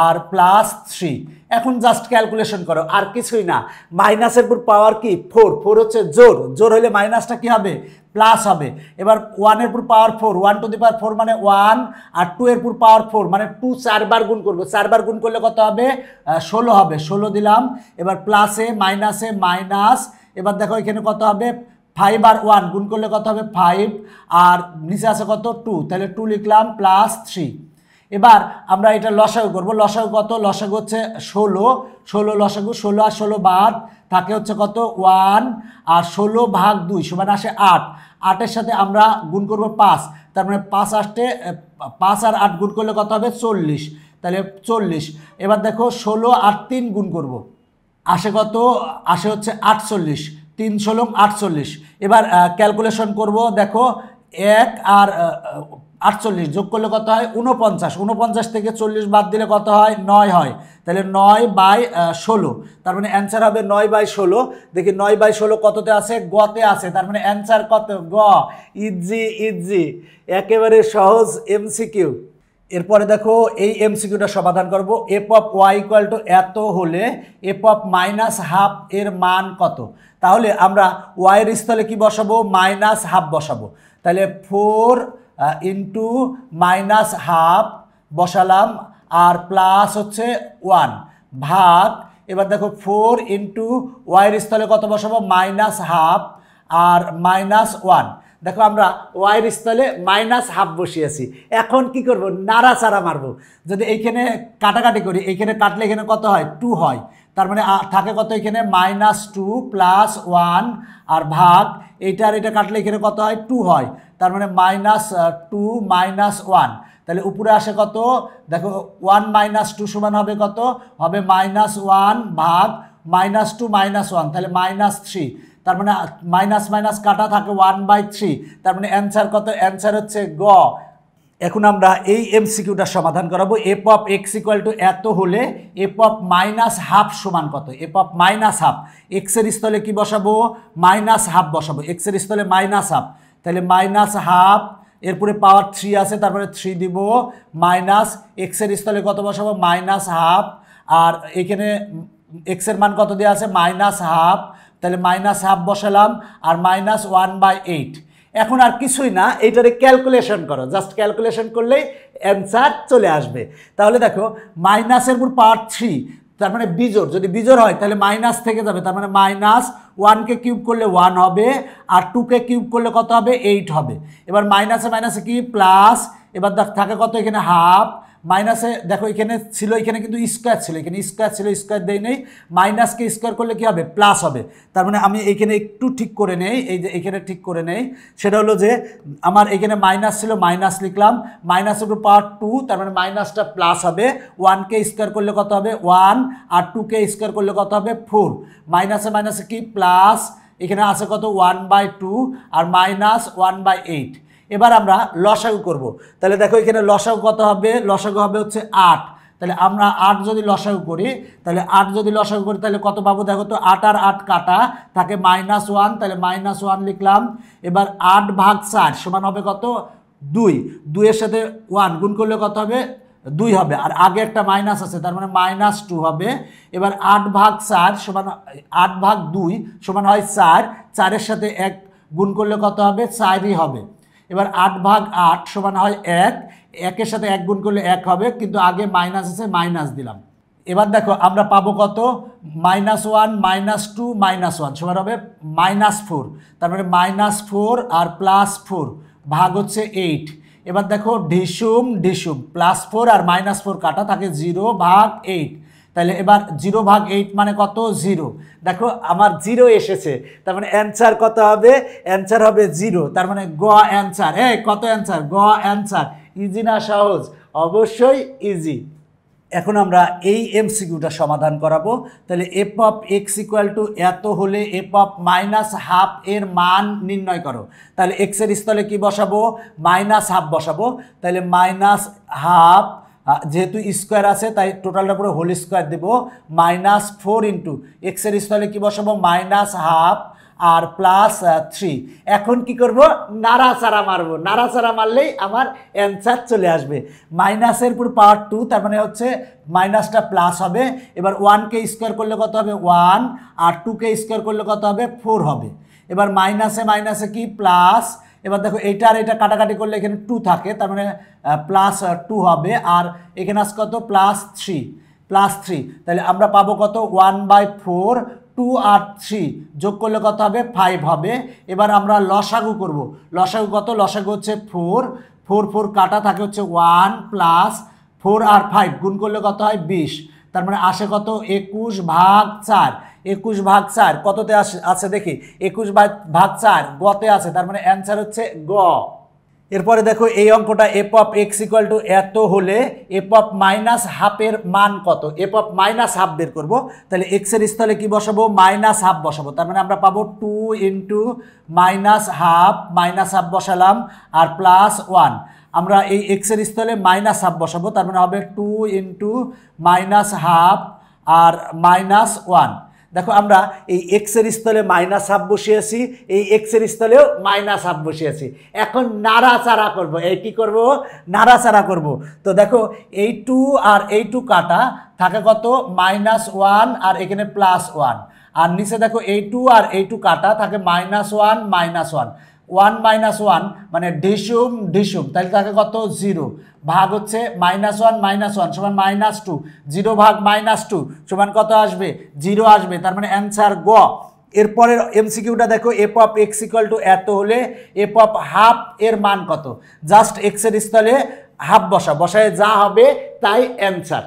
আর প্লাস 3। এখন জাস্ট ক্যালকুলেশন করো, আর কিছুই না। মাইনাসের পর পাওয়ার কি, 4, 4 হচ্ছে জোর, জোর হলে মাইনাসটা কি হবে, প্লাস হবে। এবার 1 এর পর পাওয়ার 4, 1 টু দি পাওয়ার 4 মানে 1, আর 2 এর পর পাওয়ার 4 মানে 2 4 বার গুণ করবো, 4 বার গুণ করলে কত হবে, 16 হবে, 16 দিলাম। এবার প্লাসে মাইনাসে মাইনাস, এবার দেখো এখানে কত হবে, 5 আর 1 গুণ করলে কত হবে, 5, আর নিচে আছে কত, 2, তাহলে 2 লিখলাম, প্লাস 3। এবার আমরা এটা লসাগু করব। লসাগু কত, লসাগু হচ্ছে 16 লসাগু, 16 আর 16 বাদ থাকে হচ্ছে কত, 1, আর 16 ভাগ 2 সমান আসে 8, 8-এর সাথে আমরা গুণ করব 5, তার মানে 5 আসতে 5 আর 8 গুণ করলে কত হবে, 40, তাহলে 40। এবার দেখো 16 আর 3 গুণ করব, আসে কত, আসে হচ্ছে 48, 3 16 48। এবার ক্যালকুলেশন করব, দেখো 1 আর 48 যোগ করলে কত হয়, 49, 49 থেকে 40 বাদ দিলে কত হয়, 9 হয়, তাহলে 9/16, তার মানে অ্যান্সার হবে 9/16। দেখি 9/16 কততে আছে, গতে আছে, তার মানে অ্যান্সার কত, গ। ইজি ইজি, একেবারে সহজ এমসিকিউ। এরপরে দেখো এই এমসিকিউটা সমাধান করব। F of y equal to এত হলে এফ অফ মাইনাস হাফ এর মান কত। তাহলে আমরা ওয়াইয়ের স্থলে কি বসাবো, মাইনাস হাফ বসাবো। তাহলে 4 ইন্টু মাইনাস হাফ বসালাম, আর প্লাস হচ্ছে 1 ভাগ, এবার দেখো 4 ইন্টু ওয়াইয়ের স্থলে কত বসাবো, মাইনাস হাফ, আর মাইনাস 1। দেখো আমরা ওয়াইয়ের স্থলে মাইনাস হাফ বসিয়েছি। এখন কি করব, নাড়াচাড়া মারবো। যদি এইখানে কাটাকাটি করি, এইখানে কাটলে এখানে কত হয়, 2 হয়, তার মানে থাকে কত, এখানে -2 প্লাস 1, আর ভাগ এইটা আর এটা কাটলে এখানে কত হয়, 2 হয়, তার মানে -2 -1, তাহলে উপরে আসে কত, দেখো 1 - 2 সমান হবে কত, হবে -1 ভাগ -2 -1, তাহলে -3, তার মানে মাইনাস মাইনাস কাটা থাকে 1/3, তার মানে অ্যান্সার কত, অ্যান্সার হচ্ছে গ। এখন আমরা এই এমসিকিউটা সমাধান করাবো। F of x equal to এত হলে এফ অফ মাইনাস হাফ সমান কত। এফ অফ মাইনাস হাফ, এক্সের স্থলে কি বসাবো, মাইনাস হাফ বসাবো, এক্সের স্থলে মাইনাস হাফ, তাহলে মাইনাস হাফ, এরপরে পাওয়ার 3 আছে, তারপরে 3 দিব, মাইনাস এক্সের স্থলে কত বসাবো, মাইনাস হাফ, আর এখানে এক্সের মান কত দেওয়া আছে, মাইনাস হাফ, তাহলে মাইনাস হাফ বসালাম, আর -1/8। এখন আর কিছুই না, এইটারে ক্যালকুলেশন করো, জাস্ট ক্যালকুলেশন করলেই অ্যান্সার চলে আসবে। তাহলে দেখো মাইনাসের উপর পাওয়ার 3, তার মানে বিজোড়, যদি বিজোড় হয় তাহলে মাইনাস থেকে যাবে, তার মানে -1কে কিউব করলে 1 হবে, আর 2কে কিউব করলে কত হবে 8 হবে। এবার মাইনাসে মাইনাসে কি প্লাস, এবার থাকে কত এখানে হাফ, মাইনাসে দেখো এখানে ছিল, এখানে কিন্তু স্কোয়ার ছিল, এখানে স্কোয়ার ছিল, স্কোয়ার দেই নেই, মাইনাসকে স্কোয়ার করলে কি হবে প্লাস হবে। তার মানে আমি এখানে একটু ঠিক করে নেই, এই যে এখানে ঠিক করে নেই, সেটা হলো যে আমার এখানে মাইনাস ছিল, মাইনাস লিখলাম, মাইনাসের উপর পাওয়ার 2, তার মানে মাইনাসটা প্লাস হবে, 1কে স্কোয়ার করলে কত হবে 1, আর 2কে স্কোয়ার করলে কত হবে 4, মাইনাসে মাইনাসে কি প্লাস, এখানে আছে কত 1/2 আর -1/8। এবার আমরা লসাগু করব, তাহলে দেখো এখানে লসাগু কত হবে, লসাগু হবে হচ্ছে 8, তাহলে আমরা 8 যদি লসাগু করি, তাহলে 8 যদি লসাগু করি তাহলে কত পাবো দেখো তো, 8 আর 8 কাটা থাকে -1, তাহলে -1 লিখলাম। এবার 8/4 সমান হবে কত 2, 2 এর সাথে 1 গুণ করলে কত হবে 2 হবে, আর আগে একটা মাইনাস আছে, তার মানে -2 হবে। এবার 8/4 সমান 8/2 সমান হয় 4, 4-এর সাথে 1 গুণ করলে কত হবে 4ই হবে। এবার 8/8 সমান হয় 1, 1-এর সাথে 1 গুণ করলে 1 হবে, কিন্তু আগে মাইনাস আছে মাইনাস দিলাম। এবার দেখো আমরা পাবো কত -1 -2 -1 সমান হবে -4, তার মানে -4 আর +4 ভাগ হচ্ছে 8। এবার দেখো ঢিসুম ঢিসুম +4 আর -4 কাটা থাকে 0/8, তাহলে এবার 0/8 মানে কত 0, দেখো আমার 0 এসেছে, তার মানে অ্যান্সার কত হবে, অ্যান্সার হবে 0, তার মানে গ অ্যান্সার। কত অ্যান্সার, গ অ্যান্সার। ইজি না সহজ? অবশ্যই ইজি। এখন আমরা এই এমসিকিউটা সমাধান করাবো। তাহলে f(x) এত হলে f(-12) এর মান নির্ণয় করো। তাহলে x এর স্থলে কি বসাবো, -12 বসাবো, তাহলে -12 যেহেতু স্কোয়ার আছে তাই টোটালটা পুরো হোল স্কোয়ার দেবো, -4 ইন্টু x এর স্থলে কি বসাবো -12 আর +3। এখন কি করব, নাড়াচাড়া মারবো, নাড়াচাড়া মারলেই আমার অ্যান্সার চলে আসবে। মাইনাসের পুরো পাওয়ার 2, তার মানে হচ্ছে মাইনাসটা প্লাস হবে। এবার 1কে স্কোয়ার করলে কত হবে 1, আর 2কে স্কোয়ার করলে কত হবে 4 হবে। এবার মাইনাসে মাইনাসে কি প্লাস, এবার দেখো এটা আর এটা কাটাকাটি করলে এখানে 2 থাকে, তার মানে +2 হবে, আর এখানে আছে কত +3, তাহলে আমরা পাবো কত 1/4, 2 আর 3 যোগ করলে কত হবে 5 হবে। এবার আমরা লসাগু করব, লসাগু কত, লসাগু হচ্ছে 4, 4 কাটা থাকে হচ্ছে 1 + 4 আর 5 গুণ করলে কত হয় 20, তার মানে আসে কত 21/4, 21/4 কততে আছে দেখি, 21/4 গতে আছে, তার মানে অ্যান্সার হচ্ছে গ। এরপরে দেখো এই অঙ্কটা f(x) এত হলে f(-12) এর মান কত, f(-12) বের করব। তাহলে x এর স্থলে কি বসাবো -12 বসাবো, তার মানে আমরা পাবো 2 × -12 বসালাম আর +1, আমরা এই x এর স্থলে -12 বসাবো, তার মানে হবে 2 × -12 আর -1। দেখো আমরা এই x এর স্থলে -12 বসিয়েছি, এই x এর স্থলেও -12 বসিয়েছি। এখন নাড়াচাড়া করব, এই কি করব, নাড়াচাড়া করব। তো দেখো এই 2 আর এই 2 কাটা থাকে কত -1 আর এখানে +1, আর নিচে দেখো এই 2 আর এই 2 কাটা থাকে -1 -1, 1 - 1 মানে ঢিসুম ঢিসুম, তাহলে থাকে কত 0, ভাগ হচ্ছে -1 -1 সমান -2, 0/-2 সমান কত আসবে 0 আসবে, তার মানে অ্যান্সার গ। এরপরের এমসিকিউটা দেখো f(x) এত হলে f(12) এর মান কত, জাস্ট x এর স্থলে হাফ বসায় যা হবে তাই অ্যান্সার।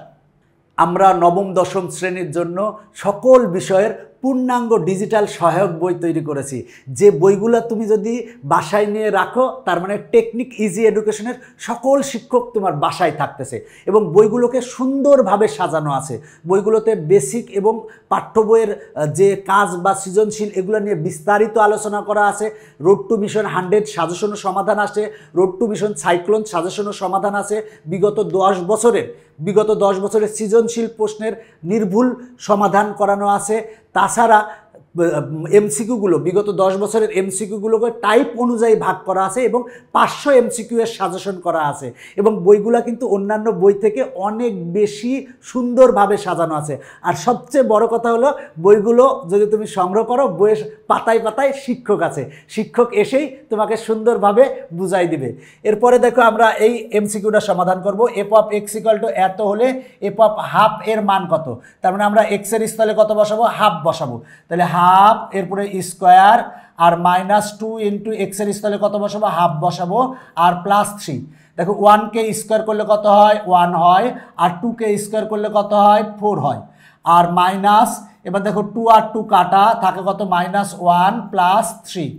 আমরা নবম দশম শ্রেণীর জন্য সকল বিষয়ের পূর্ণাঙ্গ ডিজিটাল সহায়ক বই তৈরি করেছি, যে বইগুলো তুমি যদি বাসায় নিয়ে রাখো তার মানে টেকনিক ইজি এডুকেশনের সকল শিক্ষক তোমার বাসায় থাকতেছে, এবং বইগুলোকে সুন্দরভাবে সাজানো আছে। বইগুলোতে বেসিক এবং পাঠ্য বইয়ের যে কাজ বা সৃজনশীল এগুলো নিয়ে বিস্তারিত আলোচনা করা আছে। রোড টু মিশন 100 সাজেশন ও সমাধান আছে, road to mission cyclone suggestion ও সমাধান আছে, বিগত 10 বছরের সৃজনশীল প্রশ্নের নির্ভুল সমাধান করানো আছে। তাছাড়া এমসিকিউগুলো বিগত 10 বছরের এমসিকিউগুলোকে টাইপ অনুযায়ী ভাগ করা আছে এবং 500 এমসিকিউ এর সাজেশন করা আছে, এবং বইগুলো কিন্তু অন্যান্য বই থেকে অনেক বেশি সুন্দরভাবে সাজানো আছে। আর সবচেয়ে বড় কথা হলো বইগুলো যদি তুমি সংগ্রহ করো, বইয়ের পাতায় পাতায় শিক্ষক আছে, শিক্ষক এসেই তোমাকে সুন্দরভাবে বুঝাই দিবে। এরপরে দেখো আমরা এই এমসিকিউটা সমাধান করব। F of x equal to এত হলে এফ অফ হাফ এর মান কত? তার মানে আমরা এক্সের স্থলে কত বসাবো? হাফ বসাবো। তাহলে হাফ, এরপরে স্কোয়ার, আর -2 ইন্টু এক্সের স্থলে কত বসাবো? হাফ বসাবো, আর +3। দেখো 1কে স্কোয়ার করলে কত হয়? 1 হয়, আর 2কে স্কোয়ার করলে কত হয়? 4 হয়, আর মাইনাস, এবার দেখো 2 আর 2 কাটা, থাকে কত? -1 + 3।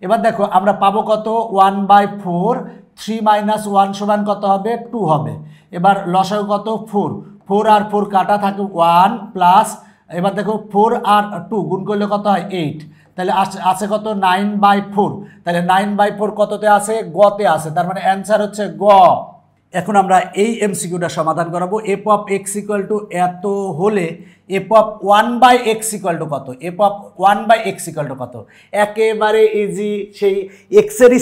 এবার দেখো আমরা পাবো কত? 1/4, 3 - 1 সমান কত হবে? 2 হবে। এবার লসাগু কত? 4, 4 আর 4 কাটা, থাকে 1 প্লাস, এবার দেখো 4 আর 2 গুণ করলে কত হয়? 8। তাহলে আছে কত? 9/4। তাহলে 9/4 কততে আছে? গতে আছে, তার মানে অ্যান্সার হচ্ছে গ। এখন আমরা এই এমসিকিউটা সমাধান করাবো। F of x equal to এত হলে f of 1/x equal to কত? F of 1/x equal to কত? একেবারে ইজি। সেই এক্সের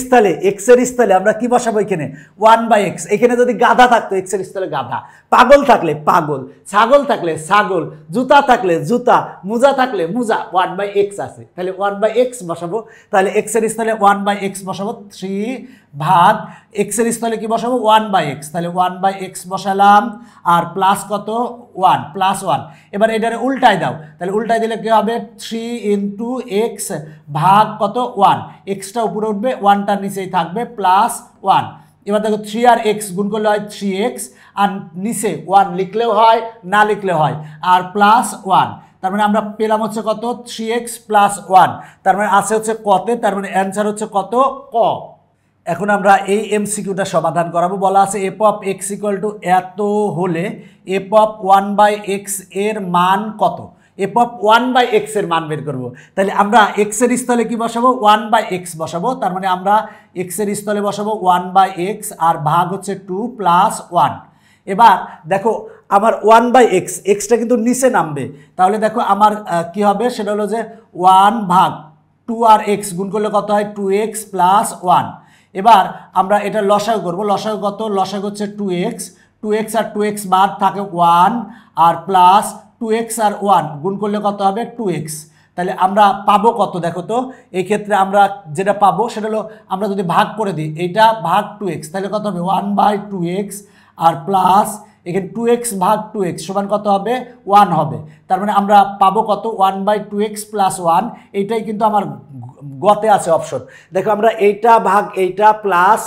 স্থলে আমরা কি বসাবো? এখানে 1/x। এখানে যদি গাধা থাকতো এক্সের স্থলে গাধা, পাগল থাকলে পাগল, ছাগল থাকলে ছাগল, জুতা থাকলে জুতা, মোজা থাকলে মোজা, 1/x আছে, তাহলে 1/x বসাবো। তাহলে এক্সের স্থলে 1/x বসাবো, 3 ভাগ এক্সের স্থলে কি বসাবো? 1/x। তাহলে 1/x বসালাম, আর প্লাস কত? 1 + 1। এবার এটারে উল্টায় দাও, তাহলে উল্টায় দিলে কি হবে? 3 ইন্টু এক্স ভাগ কত? 1। এক্সটা উপরে উঠবে, 1টা নিচেই থাকবে, +1। এবার দেখো 3 আর x গুণ করলে হয় 3x, আর নিচে 1 লিখলেও হয়, না লিখলেও হয়, আর +1। তার মানে আমরা পেলাম হচ্ছে কত? 3x + 1। তার মানে আছে হচ্ছে কতে, তার মানে অ্যান্সার হচ্ছে কত? ক। এখন আমরা এই এমসিকিউটা সমাধান করাবো। বলা আছে f of x equal to এত হলে এফ অফ 1/x এর মান কত? এফ অফ 1/x এর মান বের করবো। তাহলে আমরা এক্সের স্থলে কি বসাবো? 1/x বসাবো। তার মানে আমরা এক্সের স্থলে বসাবো 1/x, আর ভাগ হচ্ছে 2 + 1। এবার দেখো আমার 1/x, এক্সটা কিন্তু নিচে নামবে, তাহলে দেখো আমার কি হবে? সেটা হলো যে 1 ভাগ 2 আর x গুণ করলে কত হয়? 2x + 1। এবার আমরা এটা লসাগু করব। লসাগু কত? লসাগু হচ্ছে 2x, 2x আর 2x বাদ, থাকে 1, আর প্লাস 2x আর 1 গুণ করলে কত হবে? 2x। তাহলে আমরা পাবো কত? দেখো তো, এই ক্ষেত্রে আমরা যেটা পাবো সেটা হলো, আমরা যদি ভাগ করে দিই, এইটা ভাগ 2x, তাহলে কত হবে? 1/2x, আর প্লাস এখানে 2x ভাগ 2x সমান কত হবে? 1 হবে। তার মানে আমরা পাবো কত? 1/2x + 1। এইটাই কিন্তু আমার গতে আছে অপশন। দেখো আমরা এইটা ভাগ এইটা প্লাস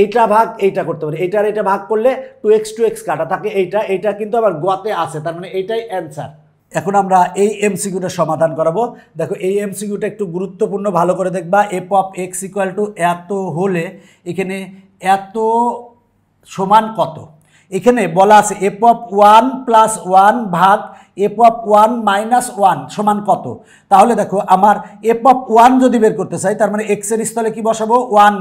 এইটা ভাগ এইটা করতে পারি। এইটার এটা ভাগ করলে 2x কাটা, থাকে এইটা কিন্তু আমার গতে আছে, তার মানে এইটাই অ্যান্সার। এখন আমরা এই এমসিকিউটা সমাধান করাবো। দেখো এই এমসিকিউটা একটু গুরুত্বপূর্ণ, ভালো করে দেখবা। F of x equal to এত হলে এখানে এত সমান কত? এখানে বলা আছে এফ অফ 1 + 1 ভাগ এফ অফ 1 - 1 সমান কত? তাহলে দেখো আমার এফ অফ 1 যদি বের করতে চাই, তার মানে এক্সের স্থলে কি বসাবো? 1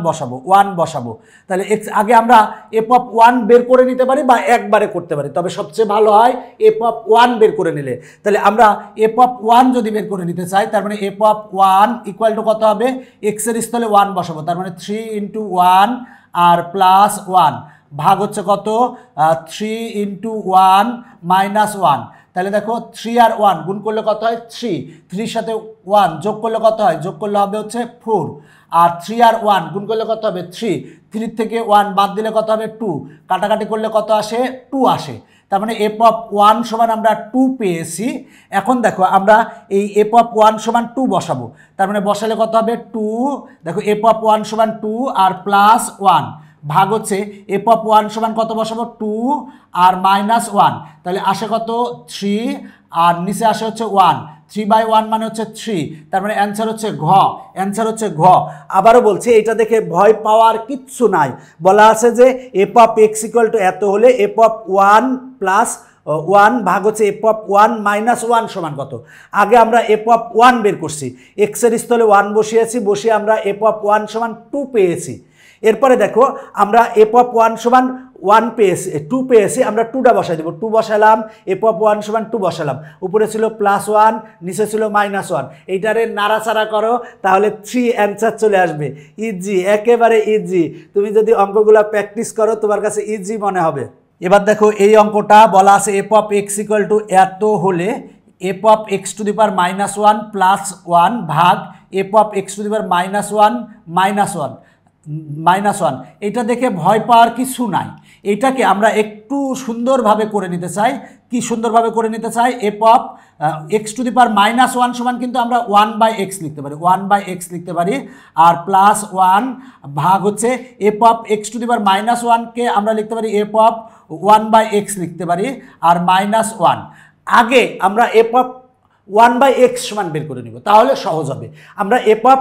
বসাবো। তাহলে এক্স আগে আমরা এফ অফ 1 বের করে নিতে পারি, বা একবারে করতে পারি, তবে সবচেয়ে ভালো হয় এফ অফ 1 বের করে নিলে। তাহলে আমরা এফ অফ 1 যদি বের করে নিতে চাই, তার মানে এফ অফ 1 ইকুয়াল টু কত হবে? এক্সের স্থলে 1 বসাবো, তার মানে 3 × 1 আর +1 ভাগ হচ্ছে কত? 3 × 1 - 1। তাহলে দেখো 3 আর 1 গুণ করলে কত হয়? 3। 3 সাথে 1 যোগ করলে কত হয়? যোগ করলে হবে হচ্ছে 4। আর 3 আর 1 গুণ করলে কত হবে? 3। 3 থেকে 1 বাদ দিলে কত হবে? 2। কাটাকাটি করলে কত আসে? 2 আসে। তার মানে এফ অফ 1 সমান আমরা 2 পেয়েছি। এখন দেখো আমরা এই এফ অফ 1 সমান 2 বসাবো। তার মানে বসালে কত হবে? 2। দেখো এফ অফ 1 সমান 2 আর +1 ভাগ হচ্ছে এফ অফ 1 সমান কত বসাবো? 2 আর -1, তাহলে আসে কত? 3, আর নিচে আসে হচ্ছে 1। 3/1 মানে হচ্ছে 3, তার মানে অ্যান্সার হচ্ছে ঘ। অ্যান্সার হচ্ছে ঘ। আবারও বলছি, এটা দেখে ভয় পাওয়ার কিচ্ছু নাই। বলা আছে যে F of x equal to এত হলে এফ অফ 1 + 1 ভাগ হচ্ছে এফ অফ 1 - 1 সমান কত? আগে আমরা এফ অফ 1 বের করছি, এক্সের স্থলে 1 বসিয়েছি, বসিয়ে আমরা এফ অফ 1 সমান 2 পেয়েছি। এরপরে দেখো আমরা এফ অফ 1 সমান 1 পেয়েছি, 2 পেয়েছি, আমরা 2টা বসাই দেবো। 2 বসালাম, এফ অফ 1 সমান 2 বসালাম, উপরে ছিল +1, নিচে ছিল -1। এইটারে নাড়াচাড়া করো, তাহলে 3 অ্যান্সার চলে আসবে। ইজি, একেবারে ইজি। তুমি যদি অঙ্কগুলো প্র্যাকটিস করো, তোমার কাছে ইজি মনে হবে। এবার দেখো এই অঙ্কটা বলা আছে f of x equal to এত হলে f of x to the power -1 plus 1 ভাগ f of x to the power -1 -1 এটা দেখে ভয় পাওয়ার কিছু নাই। এটাকে আমরা একটু সুন্দরভাবে করে নিতে চাই। কি সুন্দরভাবে করে নিতে চাই? F of x to the power -1 সমান কিন্তু আমরা 1/x লিখতে পারি, 1/x লিখতে পারি। আর প্লাস 1 ভাগ হচ্ছে f of x to the power -1কে আমরা লিখতে পারি এফ অফ 1/x লিখতে পারি। আর -1 আগে আমরা এফ অফ 1/x সমান বের করে নিব, তাহলে সহজ হবে। আমরা এফ অফ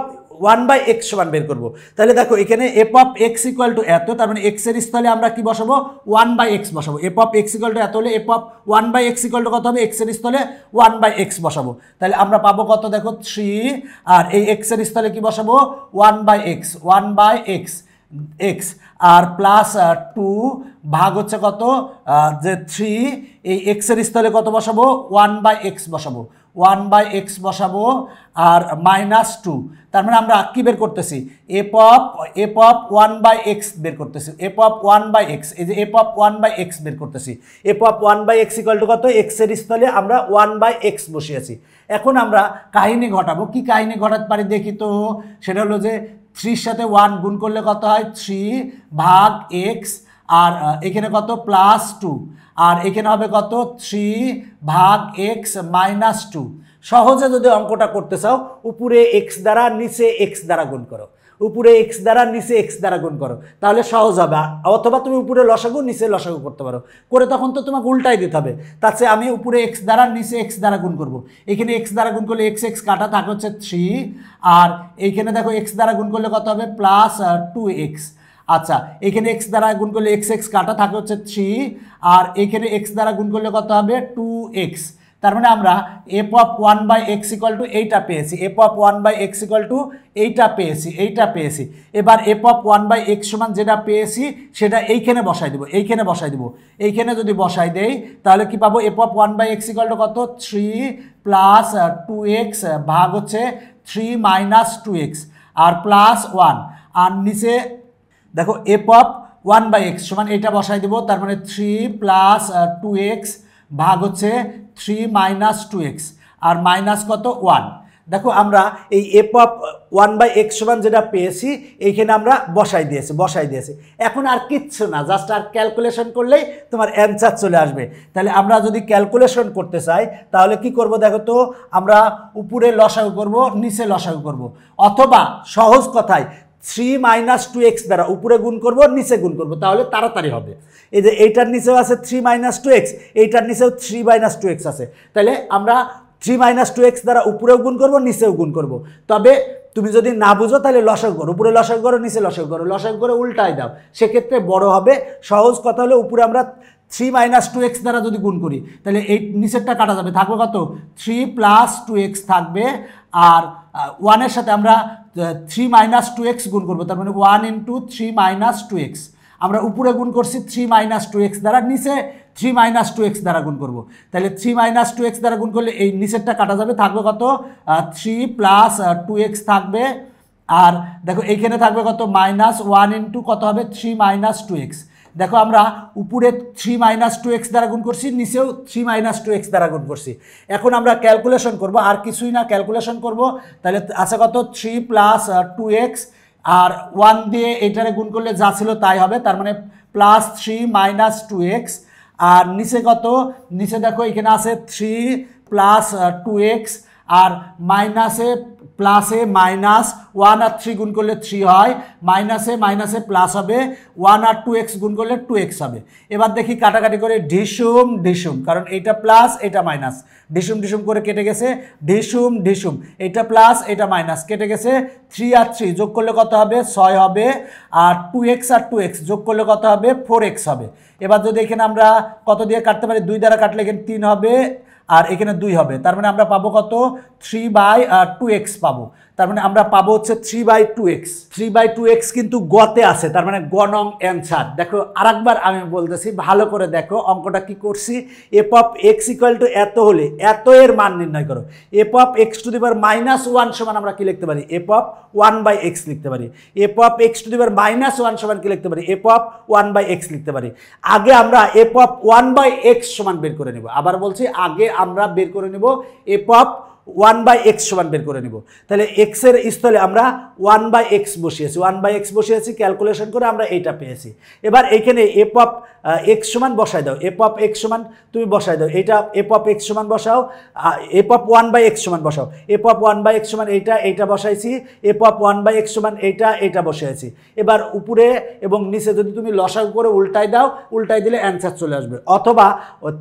1/x সমান বের করব। তাহলে দেখো এখানে F of x equal to এত, তার মানে এক্স এর স্থলে আমরা কি বসাবো? 1/x বসাবো। F of x equal to এত হলে f of 1/x equal to কত হবে? এক্স এর স্থলে 1/x বসাবো। তাহলে আমরা পাবো কত? দেখো 3, আর এই এক্স এর স্থলে কি বসাবো? 1/x এক্স, আর প্লাস 2 ভাগ হচ্ছে কত? যে 3, এই এক্স এর স্থলে কত বসাবো? 1/x বসাবো, 1/x বসাবো। আর -2, তার মানে আমরা কি বের করতেছি? এফ অফ 1/x বের করতেছি, এফ অফ 1/x, এই যে এফ অফ 1/x বের করতেছি। F of 1/x equal to কত? এক্স এর স্থলে আমরা 1/x বসিয়েছি। এখন আমরা কাহিনী ঘটাবো। কি কাহিনী ঘটাতে পারি দেখি তো? সেটা হলো যে 3 সাথে 1 গুণ করলে কত হয়? 3 ভাগ x, আর এখানে কত? +2, আর এখানে হবে কত? 3 ভাগ x -2। সহজে যদি অঙ্কটা করতে চাও, উপরে x দ্বারা নিচে x দ্বারা গুণ করো, উপরে x দ্বারা নিচে x দ্বারা গুণ করো, তাহলে সহজ হবে। অথবা তুমি উপরে লসাগু নিচে লসাগু করতে পারো, করে তখন তো তোমাকে উল্টাই দিতে হবে। তার চেয়ে আমি উপরে x দ্বারা নিচে x দ্বারা গুণ করব। এখানে x দ্বারা গুণ করলে x কাটা থাকে হচ্ছে 3, আর এইখানে দেখো x দ্বারা গুণ করলে কত হবে? +2x। আচ্ছা, এখানে x দ্বারা গুণ করলে x কাটা থাকে হচ্ছে 3, আর এখানে x দ্বারা গুণ করলে কত হবে? 2x। তার মানে আমরা F of 1/x equal two এইটা পেয়েছি, F of 1/x equal two এইটা পেয়েছি। এবার এফ অফ 1/x সমান যেটা পেয়েছি সেটা এইখানে বসাই দেবো, এইখানে যদি বসাই দেই তাহলে কি পাবো? F of 1/x equal to কত? 3 প্লাস 2x ভাগ হচ্ছে 3 - 2x, আর +1, আর নিচে দেখো এফ অফ 1/x সমান এটা বসাই দেবো। তার মানে 3 প্লাস 2x ভাগ হচ্ছে 3 - 2x, আর মাইনাস কত? 1। দেখো আমরা এই এফ অফ 1/x সমান যেটা পেয়েছি এইখানে আমরা বসাই দিয়েছি। এখন আর কিচ্ছু না, জাস্ট আর ক্যালকুলেশন করলেই তোমার অ্যান্সার চলে আসবে। তাহলে আমরা যদি ক্যালকুলেশন করতে চাই তাহলে কি করব? দেখো তো, আমরা উপরে লসাগু করব, নিচে লসাগু করব, অথবা সহজ কথায় 3 - 2x দ্বারা উপরে গুণ করব, নিচে গুণ করব, তাহলে তাড়াতাড়ি হবে। এই যে এইটার নিচেও আছে 3 - 2x, এইটার নিচেও 3 - 2x আছে, তাহলে আমরা 3 - 2x দ্বারা উপরেও গুণ করব, নিচেও গুণ করব। তবে তুমি যদি না বুঝো তাহলে লসাগু করো, উপরে লসাগু করো, নিচে লসাগু করো, লসাগু করে উল্টাই দাও, সেক্ষেত্রে বড় হবে। সহজ কথা হলো উপরে আমরা 3 - 2x দ্বারা যদি গুণ করি তাহলে এই নিচেরটা কাটা যাবে, থাকবে কত? 3 প্লাস 2x থাকবে, আর 1-এর সাথে আমরা 3 - 2x গুণ করবো, তার মানে 1 × 3 - 2x। আমরা উপরে গুণ করছি 3 - 2x দ্বারা, নিচে 3 - 2x দ্বারা গুণ করব। তাহলে 3 - 2x দ্বারা গুণ করলে এই নিচেরটা কাটা যাবে, থাকবে কত? 3 প্লাস 2x থাকবে, আর দেখো এইখানে থাকবে কত? -1 × কত হবে? 3 - 2x। দেখো আমরা উপরে 3 - 2x দ্বারা গুণ করছি, নিচেও 3 - 2x দ্বারা গুণ করছি। এখন আমরা ক্যালকুলেশন করব, আর কিছুই না, ক্যালকুলেশন করব। তাহলে আছে কত? 3 প্লাস 2x, আর 1 দিয়ে এটারে গুণ করলে যা ছিল তাই হবে, তার মানে +3 - 2x। আর নিচে কত? নিচে দেখো এখানে আছে 3 প্লাস 2x, আর মাইনাসে প্লাসে -1 আর 3 গুণ করলে 3 হয়, মাইনাসে প্লাস হবে, 1 আর 2x গুণ করলে 2x হবে। এবার দেখি কাটাকাটি করে ঢিসুম, কারণ এইটা প্লাস এটা মাইনাস, ঢিসুম করে কেটে গেছে, ঢিসুম, এটা প্লাস এটা মাইনাস, কেটে গেছে। 3 আর 3 যোগ করলে কত হবে? 6 হবে, আর 2x আর 2x যোগ করলে কত হবে? 4x হবে। এবার যদি এখানে আমরা কত দিয়ে কাটতে পারি? 2 দ্বারা কাটলে এখানে 3 হবে, আর এখানে 2 হবে, তার মানে আমরা পাবো কত? 3/2x পাবো। তার মানে আমরা পাবো হচ্ছে 3/2x। 3/2x কিন্তু গতে আছে, তার মানে গ নং অ্যান্সার। দেখো আরেকবার আমি বলতেছি, ভালো করে দেখো অঙ্কটা কি করছি। F of x equal to এত হলে এত এর মান নির্ণয় করো। F of x to the power -1 সমান আমরা কি লিখতে পারি? এফ অফ 1/x লিখতে পারি। F of x to the power -1 সমান কি লিখতে পারি? এফ অফ 1/x লিখতে পারি। আগে আমরা এফ অফ 1/x সমান বের করে নেব। আবার বলছি, আগে আমরা বের করে নেব এফ অফ 1/x সমান বের করে নিব। তাহলে x এর স্থলে আমরা 1/x বসিয়েছি, 1/x বসিয়েছি, ক্যালকুলেশন করে আমরা এইটা পেয়েছি। এবার এইখানে এফ অফ এক্স সমান বসাই দাও, এফ অফ এক্স সমান তুমি বসাই দাও, এইটা এফ অফ এক্স সমান বসাও, এফ অফ 1/x সমান বসাও। এফ অফ 1/x সমান এইটা বসাইছি, এফ অফ 1/x সমান এইটা বসাইছি। এবার উপরে এবং নিচে যদি তুমি লসাগু করে উল্টাই দাও, উল্টাই দিলে অ্যান্সার চলে আসবে। অথবা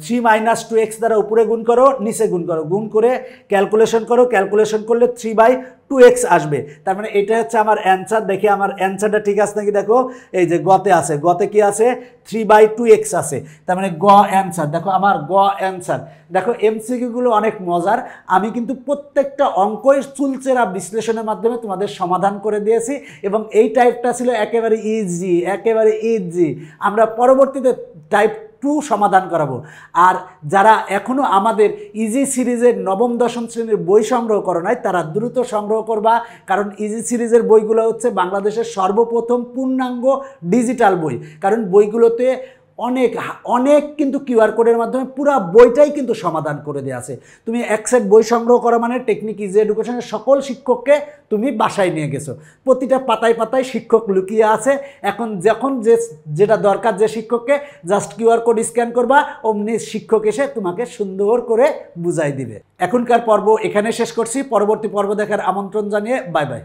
3 - 2x দ্বারা উপরে গুণ করো, নিচে গুণ করো, গুণ করে ক্যালকুলেশন করো, ক্যালকুলেশন করলে 3/2x আসবে। তার মানে এটা হচ্ছে আমার অ্যান্সার। দেখি আমার অ্যান্সারটা ঠিক আছে নাকি। দেখো এই যে গতে আছে, গতে কি আছে? 3/2x আছে। তার মানে গ অ্যান্সার। দেখো আমার গ অ্যান্সার। দেখো এমসিকিউগুলো অনেক মজার। আমি কিন্তু প্রত্যেকটা অঙ্কই চুলচেরা বিশ্লেষণের মাধ্যমে তোমাদের সমাধান করে দিয়েছি, এবং এই টাইপটা ছিল একেবারে ইজি, একেবারে ইজি। আমরা পরবর্তীতে টাইপ 2 সমাধান করাবো। আর যারা এখনও আমাদের ইজি সিরিজের নবম দশম শ্রেণীর বই সংগ্রহ করো নাই, তারা দ্রুত সংগ্রহ করবা, কারণ ইজি সিরিজের বইগুলো হচ্ছে বাংলাদেশের সর্বপ্রথম পূর্ণাঙ্গ ডিজিটাল বই। কারণ বইগুলোতে অনেক কিন্তু কিউআর কোডের মাধ্যমে পুরো বইটাই কিন্তু সমাধান করে দেওয়া আছে। তুমি এক সেট বই সংগ্রহ করা মানে টেকনিক ইজি এডুকেশনের সকল শিক্ষককে তুমি বাসায় নিয়ে গেছো। প্রতিটা পাতায় পাতায় শিক্ষক লুকিয়ে আছে। এখন যখন যেটা দরকার যে শিক্ষককে, জাস্ট কিউআর কোড স্ক্যান করবা, অমনি শিক্ষক এসে তোমাকে সুন্দর করে বুঝাই দিবে। এখনকার পর্ব এখানে শেষ করছি। পরবর্তী পর্ব দেখার আমন্ত্রণ জানিয়ে বাই বাই।